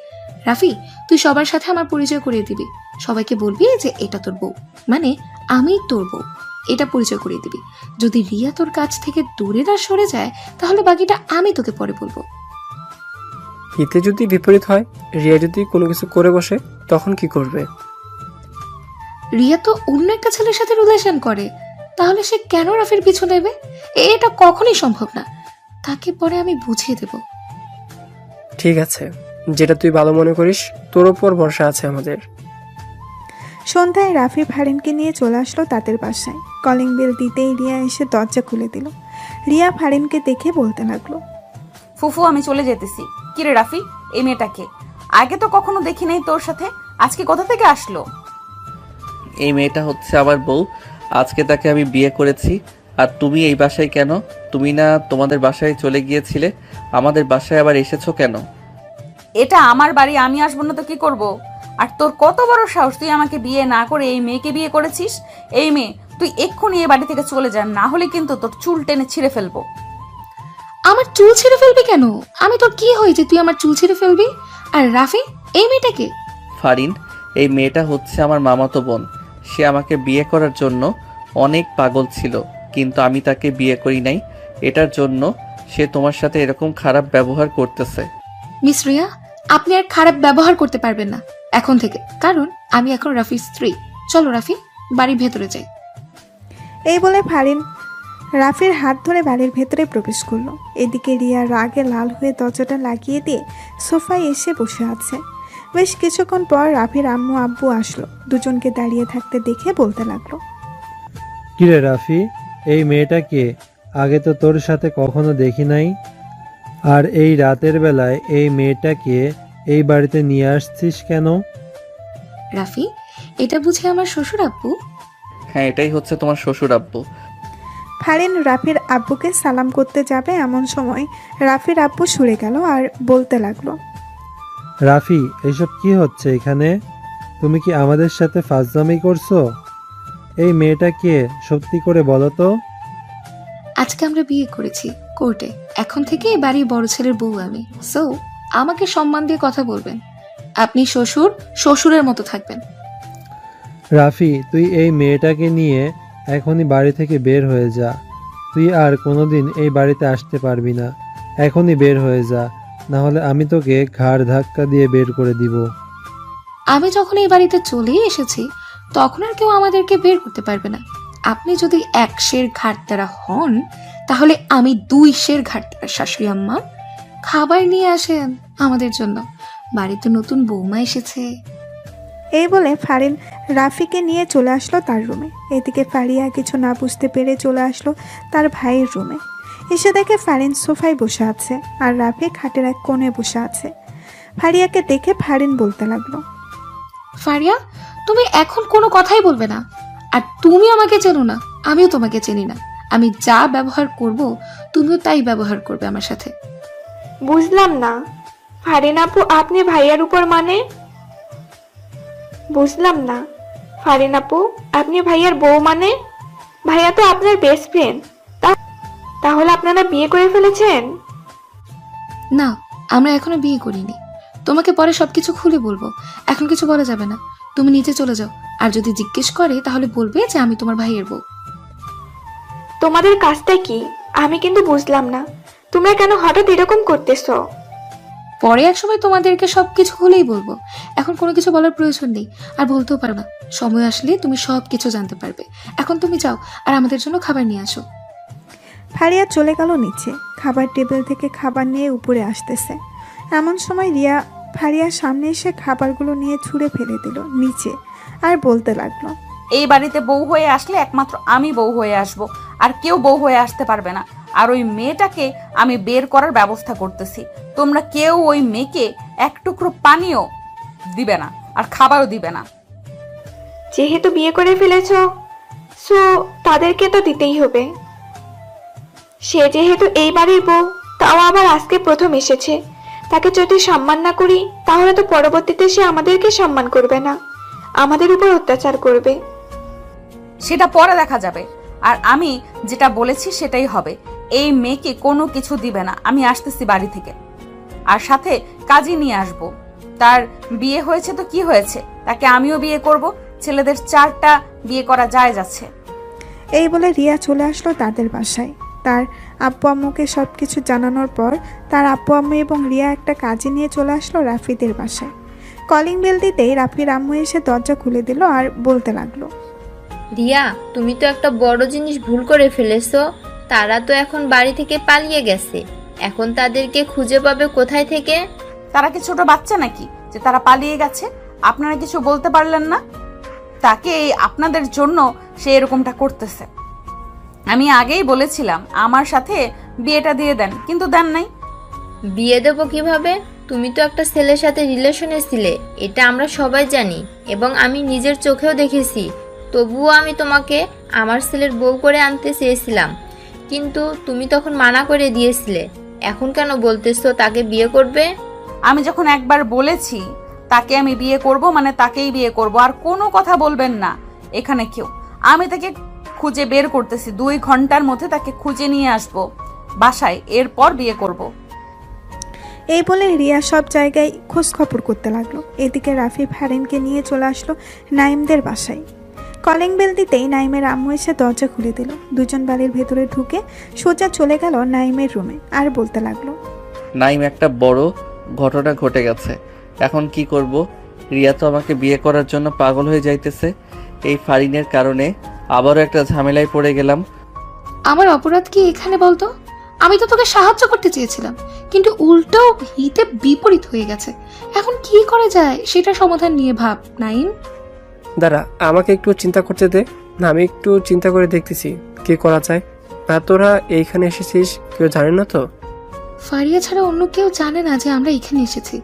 রাফি, তুই সবার সাথে আমার পরিচয় করিয়ে দিবি। সবাইকে বলবি যে এটা তোর বউ, মানে আমি তোর বউ, এটা পরিচয় করিয়ে দিবি। যদি রিয়া তোর কাছ থেকে দূরে না সরে যায় তাহলে বাকিটা আমি তোকে পরে বলবো। হিতে যদি বিপরীত হয়, রিয়া যদি কোনো কিছু করে বসে, তখন কি করবে? রিয়া তো অন্য একটা ছেলের সাথে রিলেশন করে, তাহলে সে কেন রাফির পিছু নেবে? এটা কখনোই সম্ভব না। তাকে পরে আমি বুঝিয়ে দেব। ঠিক আছে, যেটা তুই ভালো মনে করিস, তোর ওপর ভরসা আছে আমাদের। সন্ধ্যায় রাফি ফারিনকে নিয়ে চলে আসলো তাদের বাসায়। কলিং বেল দিতেই রিয়া এসে দরজা খুলে দিল। রিয়া ফারিনকে দেখে বলতে লাগলো, ফুফু আমি চলে যেতেছি। কিরে রাফি, এই মেয়েটাকে আগে তো কখনো দেখি নাই তোর সাথে, আজকে কোথা থেকে আসলো? এই মেয়েটা হচ্ছে আমার বউ। আজকে তাকে আমি বিয়ে করেছি। আর তুমি এই বাসায় কেন? তুমি না তোমাদের বাসায় চলে গিয়েছিলে, আমাদের বাসায় আবার এসেছো কেন? এটা আমার বাড়ি, আমি আসবো না তো কি করব? আর তোর কত বড় সাহস, তুই আমাকে বিয়ে না করে এই মেয়েকে বিয়ে করেছিস? এই মেয়ে, তুই এক্ষুনি এই বাড়ি থেকে চলে যা, না হলে কিন্তু তোর চুল টেনে ছিঁড়ে ফেলবো। আমার চুল ছিঁড়ে ফেলবি কেন? আমি তোর কি হয়েছে তুই আমার চুল ছিঁড়ে ফেলবি? আর রাফি, এই মেয়েটাকে? ফারিন, এই মেয়েটা হচ্ছে আমার মামাতো বোন। সে আমাকে বিয়ে করার জন্য অনেক পাগল ছিল, কিন্তু আমি তাকে বিয়ে করি নাই। এটার জন্য সে তোমার সাথে এরকম খারাপ ব্যবহার করতেছে। মিস রিয়া, আপনি আর খারাপ ব্যবহার করতে পারবেন না এখন থেকে, কারণ আমি এখন রাফির স্ত্রী। চলো রাফি, বাড়ির ভেতরে যাই। এই বলে ফারিন রাফির হাত ধরে বাড়ির ভেতরে প্রবেশ করলো। এদিকে রিয়া রাগে লাল হয়ে দরজাটা লাগিয়ে দিয়ে সোফায় এসে বসে আছে। বেশ কিছুক্ষণ পর রাফির আম্মু আব্বু আসলো। দুজনকে দাঁড়িয়ে থাকতে দেখে বলতে লাগলো, কিরে রাফি, এই মেয়েটা কে? আগে তো তোর সাথে কখনো দেখি নাই। আর এই রাতের বেলায় এই মেয়েটাকে এই বাড়িতে নিয়ে আসছিস কেন? রাফি, এটা বুঝি আমার শ্বশুর আব্বু? হ্যাঁ, এটাই হচ্ছে তোমার শ্বশুর আব্বু। ফারিন রাফির আব্বুকে সালাম করতে যাবে এমন সময় রাফির আব্বু সরে গেল আর বলতে লাগলো, রাফি, এসব কি হচ্ছে এখানে? তুমি কি আমাদের সাথে ফাজলামি করছো? এই মেয়েটা কে সত্যি করে বলো তো। আজকে আমরা বিয়ে করেছি কোর্টে, এখন থেকে এই বাড়ির বড় ছেলের বউ আমি। সো আমাকে সম্মান দিয়ে কথা বলবেন। আপনি শ্বশুর, শ্বশুরের মতো থাকবেন। রাফি, তুই এই মেয়েটাকে নিয়ে এখনই বাড়ি থেকে বের হয়ে যা। তুই আর কোনোদিন এই বাড়িতে আসতে পারবি না। এখনই বের হয়ে যা, না হলে আমি তোকে ঘাড় ধাক্কা দিয়ে বের করে দিব। আমি যখন এই বাড়িতে চলেই এসেছি, তখন আর কেউ আমাদেরকে বের করতে পারবে না। আপনি যদি 1 সের ঘাটতারা হন, তাহলে আমি 2 সের ঘাটতারা। শাশুড়ি আম্মা, খাবার নিয়ে আসেন আমাদের জন্য, বাড়িতে নতুন বৌমা এসেছে। এই বলে ফারিন রাফিকে নিয়ে চলে আসলো তার রুমে। এদিকে ফারিয়া কিছু না বুঝতে পেরে চলে আসলো তার ভাইয়ের রুমে। এসে দেখে ফারিন সোফায় বসে আছে আর রাফি খাটের এক কোণে বসে আছে। ফারিয়াকে দেখে ফারিন বলতে লাগলো, ফারিয়া, তুমি এখন কোনো কথাই বলবে না। আর তুমি আমাকে চেনো না, আমিও তোমাকে চিনি না। আমি যা ব্যবহার করব, তুমিও তাই ব্যবহার করবে আমার সাথে। বুঝলাম না ফারিন আপু, আপনি ভাইয়ার উপর মানে? বুঝলাম না ফারিন আপু, আপনি ভাইয়ার বউ মানে? ভাইয়া তো আপনার বেস্ট ফ্রেন্ড। তাহলে আপনারা বিয়ে করে ফেলেছেন? না, আমরা এখনো বিয়ে করিনি। তোমাকে পরে সবকিছু খুলে বলবো, এখন কিছু বলা যাবে না। তুমি নিচে চলে যাও, আর যদি জিজ্ঞেস করে তাহলে বলবে যে আমি তোমার ভাইয়ের বউ। তোমাদের কাজটা কি আমি কিন্তু বুঝলাম না। তোমরা কেন হঠাৎ এরকম করতেছো? পরে এক সময় তোমাদেরকে সবকিছু খুলেই বলবো, এখন কোনো কিছু বলার প্রয়োজন নেই, আর বলতেও পারো না। সময় আসলে তুমি সবকিছু জানতে পারবে। এখন তুমি যাও আর আমাদের জন্য খাবার নিয়ে আসো। ফারিয়া চলে গেল নিচে। খাবার টেবিল থেকে খাবার নিয়ে উপরে আসতেছে এমন সময় রিয়া ফারিয়ার সামনে এসে খাবারগুলো নিয়ে ছুঁড়ে ফেলে দিল নিচে আর বলতে লাগলো, এই বাড়িতে বউ হয়ে আসলে একমাত্র আমি বউ হয়ে আসব, আর কেউ বউ হয়ে আসতে পারবে না। আর ওই মেয়েটাকে আমি বের করার ব্যবস্থা করতেছি। তোমরা কেউ ওই মেয়েকে এক টুকরো পানিও দিবে না, আর খাবারও দিবে না। যেহেতু বিয়ে করে ফেলেছো, সো তাদেরকে তো দিতেই হবে। সে যেহেতু এই বাড়ির বউ, তাও আবার আজকে প্রথম এসেছে, তাকে যদি সম্মান না করি তাহলে তো পরবর্তীতে সে আমাদেরকে সম্মান করবে না, আমাদের উপর অত্যাচার করবে। সেটা পরে দেখা যাবে। আর আমি যেটা বলেছি সেটাই হবে। এই মেয়েকে কোনো কিছু দিবে না। আমি আসতেছি বাড়ি থেকে, আর সাথে কাজী নিয়ে আসব। তার বিয়ে হয়েছে তো কি হয়েছে, তাকে আমিও বিয়ে করব। ছেলেদের 4টা বিয়ে করা যায় যাচ্ছে। এই বলে রিয়া চলে আসলো তাদের বাসায়। তার আব্বু আম্মুকে সব কিছু জানানোর পর তার আব্বু আম্মু এবং রিয়া একটা কাজে নিয়ে চলে আসলো রাফিদের বাসায়। কলিং বেল দিতেই রাফির আম্মু এসে দরজা খুলে দিল আর বলতে লাগলো, রিয়া, তুমি তো একটা বড় জিনিস ভুল করে ফেলেছো। তারা তো এখন বাড়ি থেকে পালিয়ে গেছে, এখন তাদেরকে খুঁজে পাবে কোথায় থেকে? তারা কি ছোট বাচ্চা নাকি যে তারা পালিয়ে গেছে? আপনারা কিছু বলতে পারলেন না? তাকে আপনাদের জন্য সে এরকমটা করতেছে। আমি আগেই বলেছিলাম আমার সাথে বিয়েটা দিয়ে দেন, কিন্তু দেন নাই। বিয়ে দেবো কিভাবে? তুমি তো একটা ছেলের সাথে রিলেশনে ছিলে, এটা আমরা সবাই জানি এবং আমি নিজের চোখেও দেখেছি। তবুও আমি তোমাকে আমার ছেলের বউ করে আনতে চেয়েছিলাম, কিন্তু তুমি তখন মানা করে দিয়েছিলে। এখন কেন বলতেছো তাকে বিয়ে করবে? আমি যখন একবার বলেছি তাকে আমি বিয়ে করব মানে তাকেই বিয়ে করব, আর কোনো কথা বলবেন না এখানে কেউ। আমি তাকে খুঁজে বের করতেছি, 2 ঘন্টার মধ্যে তাকে খুঁজে নিয়ে আসবো বাসায়, এরপর বিয়ে করব। এই বলে রিয়া সব জায়গায় খোঁজ খবর করতে লাগলো। এদিকে রাফি ফারিনকে নিয়ে চলে আসলো নাইমদের বাসায়। কলিং বেল দিতেই নাইমের আম্মু এসে দরজা খুলে দিল। দুজন বাড়ির ভেতরে ঢুকে সোজা চলে গেল নাইমের রুমে, আর বলতে লাগলো, নাইম, একটা বড় ঘটনা ঘটে গেছে। এখন কি করব? রিয়া তো আমাকে বিয়ে করার জন্য পাগল হয়ে যাইতেছে। এই ফারিনের কারণে আবারও একটা ঝামেলায় পড়ে গেলাম। আমার অপরাধ কি এখানে বলতো? আমি তো তোকে সাহায্য করতে চেয়েছিলাম, কিন্তু উল্টো হিতে বিপরীত হয়ে গেছে। এখন কি করা যায় সেটা সমাধান নিয়ে ভাব নাইম। দাঁড়া, আমাকে একটু চিন্তা করতে দে। না, আমি একটু চিন্তা করে দেখতেছি কি করা যায়। আর তোরা এইখানে এসেছিস, কেউ জানে না তো? ফারিয়া ছাড়া অন্য কেউ জানে না যে আমরা এখানে এসেছি।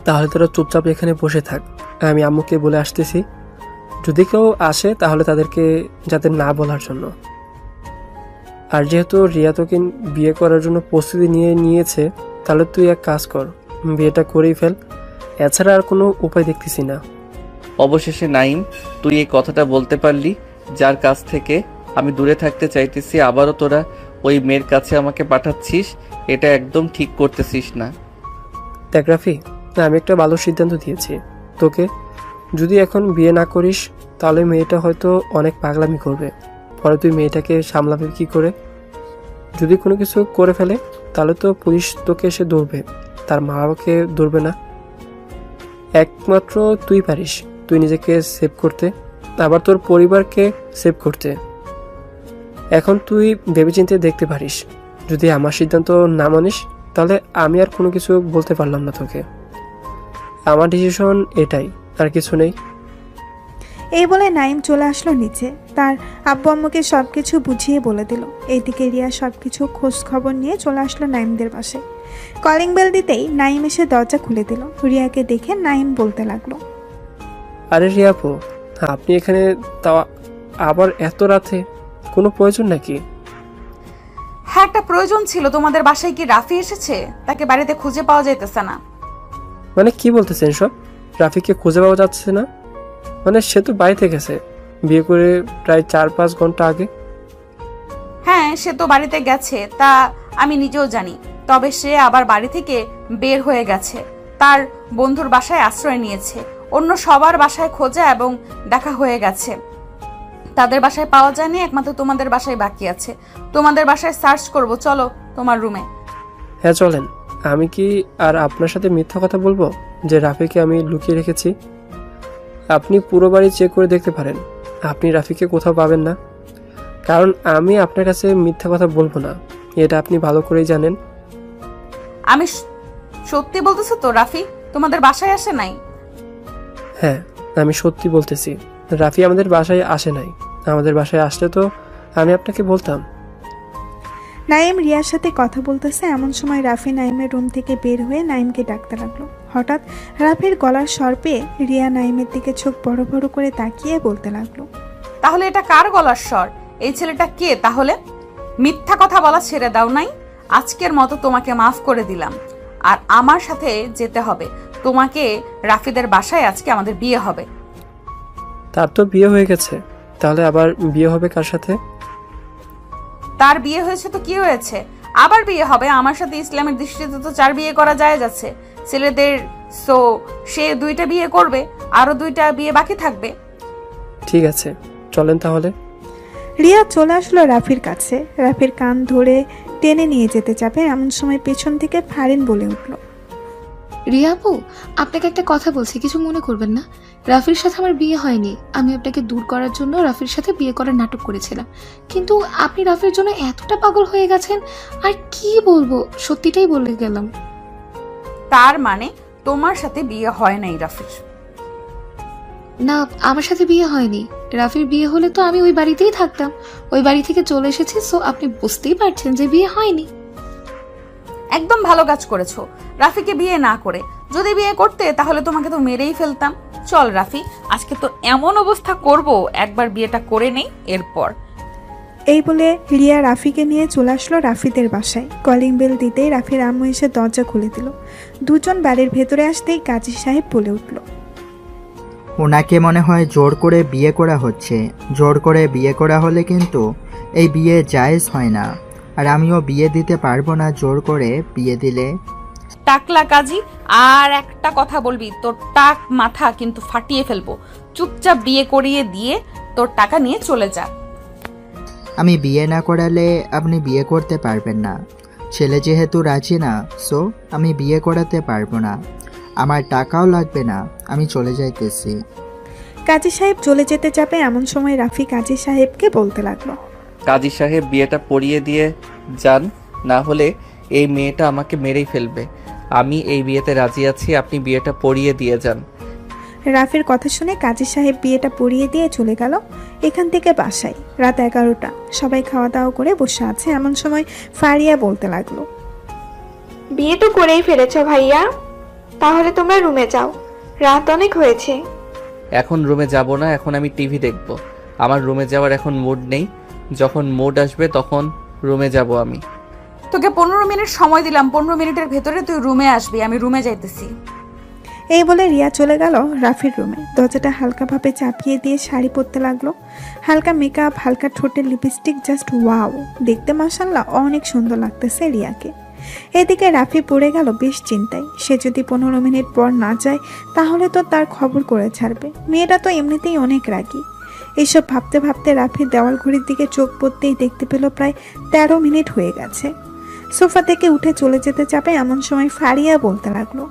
তাহলে তোরা চুপচাপ এখানে বসে থাক, আমি আম্মুকে বলে আসতেছি। যদি কেউ আসে তাহলে তাদেরকে যাতে না বলার জন্য। আর যেহেতু রিয়া তোকে বিয়ে করার জন্য প্রস্তুতি নিয়েছে, তাহলে তুই এক কাজ কর, বিয়েটা করেই ফেল। এছাড়া আর কোনো উপায় দেখতেছি না। অবশেষে নাইম, তুই এই কথাটা বলতে পারলি যার কাছ থেকে আমি দূরে থাকতে চাইতেছি, আবারও তোরা ওই মেয়ের কাছে আমাকে পাঠাচ্ছিস। এটা একদম ঠিক করতেছিস না। দেখ রাফি, আমি একটা ভালো সিদ্ধান্ত দিয়েছি তোকে। যদি এখন বিয়ে না করিস তাহলে মেয়েটা হয়তো অনেক পাগলামি করবে, পরে তুই মেয়েটাকে সামলাবে কি করে? যদি কোনো কিছু করে ফেলে তাহলে তো পুলিশ তোকে এসে ধরবে, তার মা বাবাকে ধরবে না। একমাত্র তুই পারিস তুই নিজেকে সেভ করতে, আবার তোর পরিবারকে সেভ করতে। এখন তুই ভেবেচিন্তে দেখতে পারিস। যদি আমার সিদ্ধান্ত না মানিস তাহলে আমি আর কোনো কিছু বলতে পারলাম না তোকে। আমার ডিসিশন এটাই, আর কিছু নেই। এই বলে নাইম চলে আসলো নিচে, তার আব্বু আম্মুকে সবকিছু বুঝিয়ে বলে দিল। এইদিকে রিয়া সবকিছু খোঁজ খবর নিয়ে চলে আসলো নাইমদের পাশে। কলিং বেল দিতেই নাইম এসে দরজা খুলে দিল। রিয়াকে দেখে নাইম বলতে লাগলো, আরে রিয়াপু, আপনি এখানে, তাও আবার এত রাতে, কোনো প্রয়োজন নাকি? হ্যাঁ, একটা প্রয়োজন ছিল। তোমাদের বাসায় কি রাফি এসেছে? তাকে বাড়িতে খুঁজে পাওয়া যাইতেছে না। মানে কি বলতেছেন সব? রাফিকে খুঁজে পাওয়া যাচ্ছে না? মানে সে তো বাড়িতে গেছে বিয়ে করে প্রায় 4-5 ঘন্টা আগে। হ্যাঁ, সে তো বাড়িতে গেছে, তা আমি নিজেও জানি। তবে সে আবার বাড়ি থেকে বের হয়ে গেছে, তার বন্ধুর বাসায় আশ্রয় নিয়েছে। অন্য সবার বাসায় খোঁজা এবং দেখা হয়ে গেছে, তাদের বাসায় পাওয়া যায়নি। একমাত্র তোমাদের বাসায় বাকি আছে। তোমাদের বাসায় সার্চ করব, চলো তোমার রুমে। হ্যাঁ চলেন। আমি কি আর আপনার সাথে মিথ্যা কথা বলবো যে রাফিকে আমি লুকিয়ে রেখেছি? আপনি পুরো বাড়ি চেক করে দেখতে পারেন, আপনি রাফিকে কোথাও পাবেন না। কারণ আমি আপনার কাছে মিথ্যা কথা বলবো না, এটা আপনি ভালো করেই জানেন। আমি সত্যি বলতেছো তো? রাফি তোমাদের বাসায় আসে নাই? হ্যাঁ, আমি সত্যি বলতেছি, রাফি আমাদের বাসায় আসে নাই। আমাদের বাসায় আসলে তো আমি আপনাকে বলতাম। নাইম রিয়ার সাথে কথা বলতেছে, এমন সময় রাফি নাইমের রুম থেকে বের হয়ে নাইমকে ডাকতে লাগলো। হঠাৎ রাফির গলার স্বর পেয়ে রিয়া নাইমের দিকে চোখ বড় বড় করে তাকিয়ে বলতে লাগলো, তাহলে এটা কার গলার স্বর? এই ছেলেটা কে তাহলে? মিথ্যা কথা বলা ছেড়ে দাও নাই। আজকের মতো তোমাকে মাফ করে দিলাম, আর আমার সাথে যেতে হবে তোমাকে। রাফিদের বাসায় আজকে আমাদের বিয়ে হবে। তার তো বিয়ে হয়ে গেছে, তাহলে আবার বিয়ে হবে কার সাথে? তার বিয়ে হয়েছে তো কি হয়েছে, আবার বিয়ে হবে। আমার সাথে ইসলামের দৃষ্টিতে তো 4 বিয়ে করা যায় যাচ্ছে ছেলেদের। সো সে 2টা বিয়ে করবে, আরো 2টা বিয়ে বাকি থাকবে। ঠিক আছে, চলেন তাহলে। রিয়া চলে আসলো রাফির কাছে। রাফির কান ধরে টেনে নিয়ে যেতে যাবে, এমন সময় পেছন থেকে ফারিন বলে উঠল, রিয়া আপু, আপনাকে একটা কথা বলছি, কিছু মনে করবেন না। রাফির সাথে আমার বিয়ে হয়নি। আমি আপনাকে দূর করার জন্য রাফির সাথে বিয়ে করার নাটক করেছিলাম, কিন্তু আপনি রাফির জন্য এতটা পাগল হয়ে গেছেন, আর কি বলবো, সত্যিটাই বলে গেলাম। তার মানে তোমার সাথে বিয়ে হয় নাই রাফির? না, আমার সাথে বিয়ে হয়নি। রাফির বিয়ে হলে তো আমি ওই বাড়িতেই থাকতাম। ওই বাড়ি থেকে চলে এসেছি, সো আপনি বুঝতেই পারছেন যে বিয়ে হয়নি। একদম ভালো কাজ করেছো রাফিকে বিয়ে না করে। যদি বিয়ে করতে তাহলে তোমাকে তো মেরেই ফেলতাম। চল রাফি, আজকে তো এমন অবস্থা করব, একবার বিয়েটা করে নেই এরপর। এই বলে রিয়া রাফিকে নিয়ে চলে আসলো রাফিদের বাসায়। কলিং বেল দিতেই রাফির আম্মু এসে দরজা খুলে দিল। দুজন বাড়ির ভেতরে আসতেই কাজী সাহেব বলে উঠল, ওনাকে মনে হয় জোর করে বিয়ে করা হচ্ছে। জোর করে বিয়ে করা হলে কিন্তু এই বিয়ে জায়েজ হয় না, আর আমিও বিয়ে দিতে পারবো না জোর করে বিয়ে দিলে। টাকলা কাজী, আর একটা কথা বলবি তোর টাক মাথা কিন্তু ফাটিয়ে ফেলবো। চুপচাপ বিয়ে করিয়ে দিয়ে তোর টাকা নিয়ে চলে যা। আমি বিয়ে না করালে আপনি বিয়ে করতে পারবেন না। ছেলে যেহেতু রাজি না, সো আমি বিয়ে করাতে পারবো না। আমার টাকাও লাগবে না, আমি চলে যাইতেছি। কাজী সাহেব চলে যেতে যাবে এমন সময় রাফি কাজী সাহেবকে বলতে লাগলো, কাজী সাহেব বিয়েটা পড়িয়ে দিয়ে যান, না হলে এই মেয়েটা আমাকে মেরেই ফেলবে। আমি এই বিয়েতে রাজি আছি, আপনি বিয়েটা পড়িয়ে দিয়ে যান। রাফির কথা শুনে কাজী সাহেব বিয়েটা পড়িয়ে দিয়ে চলে গেল এখান থেকে বাসায়। রাত 11টা, সবাই খাওয়া দাওয়া করে বসে আছে এমন সময় ফারিয়া বলতে লাগলো, বিয়ে তো করেই ফেলেছো ভাইয়া, তাহলে তোমরা রুমে যাও, রাত অনেক হয়েছে। এখন রুমে যাব না, এখন আমি টিভি দেখব। আমার রুমে যাওয়ার এখন মুড নেই। যখন মুড আসবে তখন রুমে যাব আমি। তোকে 15 মিনিট সময় দিলাম, 15 মিনিটের ভেতরে তুই রুমে আসবি। আমি রুমে যাইতেছি। এই বলে রিয়া চলে গেল রাফির রুমে। দরজাটা হালকাভাবে চাপিয়ে দিয়ে শাড়ি পরতে লাগলো। হালকা মেকআপ, হালকা ঠোঁটের লিপস্টিক, জাস্ট ওয়াও, দেখতে মাশাআল্লাহ অনেক সুন্দর লাগতেছে রিয়াকে। এদিকে রাফি পড়ে গেল বেশ চিন্তায়। সে যদি 15 মিনিট পর না যায় তাহলে তো তার খবর করে ছাড়বে। মেয়েটা তো এমনিতেই অনেক রাগী। এইসব ভাবতে ভাবতে রাফি দেওয়াল ঘড়ির দিকে চোখ পড়তেই দেখতে পেল প্রায় 13 মিনিট হয়ে গেছে। সোফা থেকে উঠে চলে যেতে চাপে এমন সময় ফারিয়া বলতে লাগলো,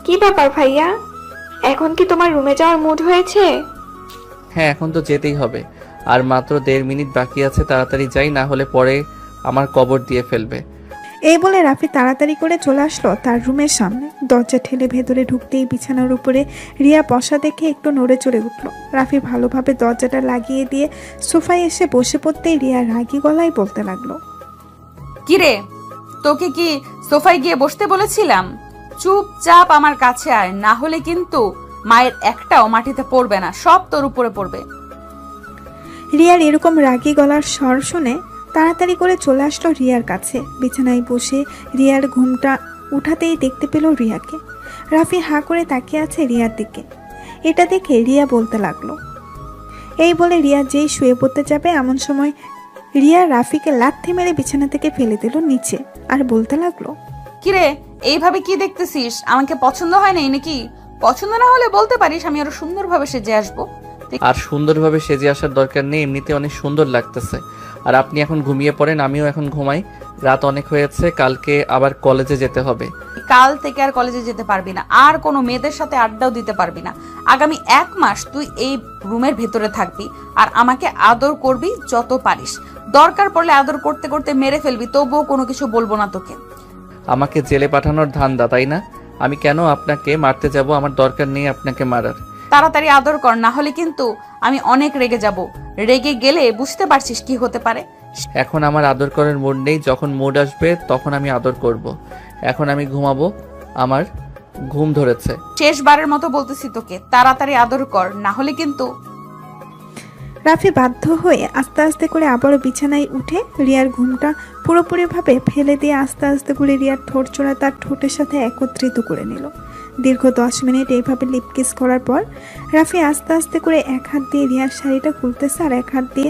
কি ব্যাপার ভাইয়া, এখন কি তোমার রুমে যাওয়ার মুড হয়েছে? হ্যাঁ, এখন তো যেতেই হবে। আর মাত্র 1.5 মিনিট বাকি আছে, তাড়াতাড়ি যাই, না হলে পরে আমার কবর দিয়ে ফেলবে। এই বলে রাফি তাড়াতাড়ি করে চলে আসলো তার রুমের সামনে। দরজা ঠেলে ভেতরে ঢুকতেই বিছানার উপরে রিয়া বসা দেখে একটু নড়ে চড়ে উঠল। রাফি ভালোভাবে দরজাটা লাগিয়ে দিয়ে সোফায় এসে বসে পড়তেই রিয়া রাগী গলায় বলতে লাগলো, কিরে, তোকে কি সোফায় গিয়ে বসতে বলেছিলাম? চুপচাপ আমার কাছে আয়, না হলে কিন্তু মায়ের একটাও মাটিতে পড়বে না, সব তোর উপরে পড়বে। রিয়ার এরকম রাগী গলার স্বর শুনে তাড়াতাড়ি করে চলে আসলো রিয়ার কাছে। বিছানায় বসে রিয়ার ঘুমটা উঠাতেই দেখতে পেল রিয়াকে। রাফি হাঁ করে তাকিয়ে আছে রিয়ার দিকে। এটা দেখে রিয়া বলতে লাগলো। এই বলে রিয়া যেই শুয়ে পড়তে যাবে এমন সময় রিয়া রাফিকে লাথি মেরে বিছানা থেকে ফেলে দিল নিচে আর বলতে লাগলো, কিরে, এইভাবে কি দেখতেছিস? আমাকে পছন্দ হয় নাই নাকি? পছন্দ না হলে বলতে পারিস, আমি আরো সুন্দরভাবে সেজে আসবো। আর সুন্দরভাবে সেজে আসার দরকার নেই, এমনিতে অনেক সুন্দর লাগতেছে। আর আপনি এখন ঘুমিয়ে পড়েন, আমিও এখন ঘুমাই। রাত অনেক হয়েছে, কালকে আবার কলেজে যেতে হবে। কাল থেকে আর কলেজে যেতে পারবি না, আর কোনো মেয়েদের সাথে আড্ডাও দিতে পারবি না। আগামী 1 মাস তুই এই রুমের ভেতরে থাকবি আর আমাকে আদর করবি যত পারিস। দরকার পড়লে আদর করতে করতে মেরে ফেলবি, তবুও কোনো কিছু বলবো না তোকে। আমাকে জেলে পাঠানোর ধান্দা, তাই না? আমি কেন আপনাকে মারতে যাব? আমার দরকার নেই আপনাকে মারার। তাড়াতাড়ি আদর কর, না হলে কিন্তু আমি অনেক রেগে যাব। রেগে গেলে বুঝতে পারছিস কি হতে পারে। এখন আমার আদর করার মুড নেই, যখন মুড আসবে তখন আমি আদর করব। এখন আমি ঘুমাবো, আমার ঘুম ধরেছে। শেষবারের মতো বলতেছি তোকে, তাড়াতাড়ি আদর কর, না হলে কিন্তু। রাফি বাধ্য হয়ে আস্তে আস্তে করে আবারও বিছানায় উঠে রিয়ার ঘুমটা পুরোপুরিভাবে ফেলে দিয়ে আস্তে আস্তে করে রিয়ার ঠোঁট জোড়া তার ঠোঁটের সাথে একত্রিত করে নিল। দীর্ঘ 10 মিনিট এইভাবে লিপ কিস করার পর রাফি আস্তে আস্তে করে এক হাত দিয়ে রিয়ার শাড়িটা খুলতেছে আর এক হাত দিয়ে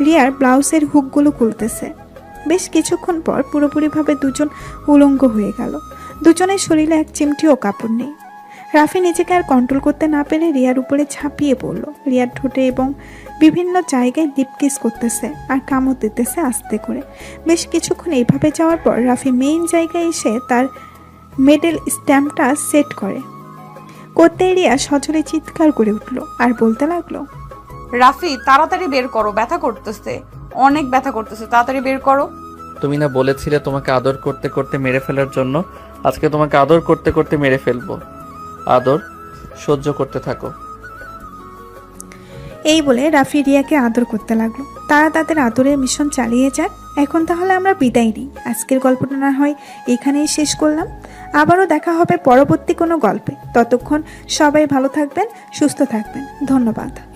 রিয়ার ব্লাউজের হুকগুলো খুলতেছে। বেশ কিছুক্ষণ পর পুরোপুরিভাবে দুজন উলঙ্গ হয়ে গেল। দুজনের শরীরে এক চিমটিও কাপড় নেই। রাফি নিজেকে আর কন্ট্রোল করতে না পেরে রিয়ার উপরে ঝাঁপিয়ে পড়ল। রিয়ার ঠোঁটে এবং বিভিন্ন জায়গায় লিপ কিস করতেছে আর কামড় দিতেছে আস্তে করে। বেশ কিছুক্ষণ এইভাবে যাওয়ার পর রাফি মেইন জায়গায় এসে তার মেডেল স্ট্যাম্পটা সেট করতে রিয়া সজোরে চিৎকার করে উঠল আর বলতে লাগলো, রাফি তাড়াতাড়ি বের করো, ব্যথা করতেছে, অনেক ব্যথা করতেছে, তাড়াতাড়ি বের করো। তুমি না বলেছিলে তোমাকে আদর করতে করতে মেরে ফেলার জন্য? আজকে তোমাকে আদর করতে করতে মেরে ফেলবো। আদর সহ্য করতে থাকো। এই বলে রাফি রিয়াকে আদর করতে লাগলো। তারা তাদের আদরের মিশন চালিয়ে যাক। এখন তাহলে আমরা বিদায় নিই। আজকের গল্পটা না হয় এখানেই শেষ করলাম। আবারও দেখা হবে পরবর্তী কোনো গল্পে। ততক্ষণ সবাই ভালো থাকবেন, সুস্থ থাকবেন। ধন্যবাদ।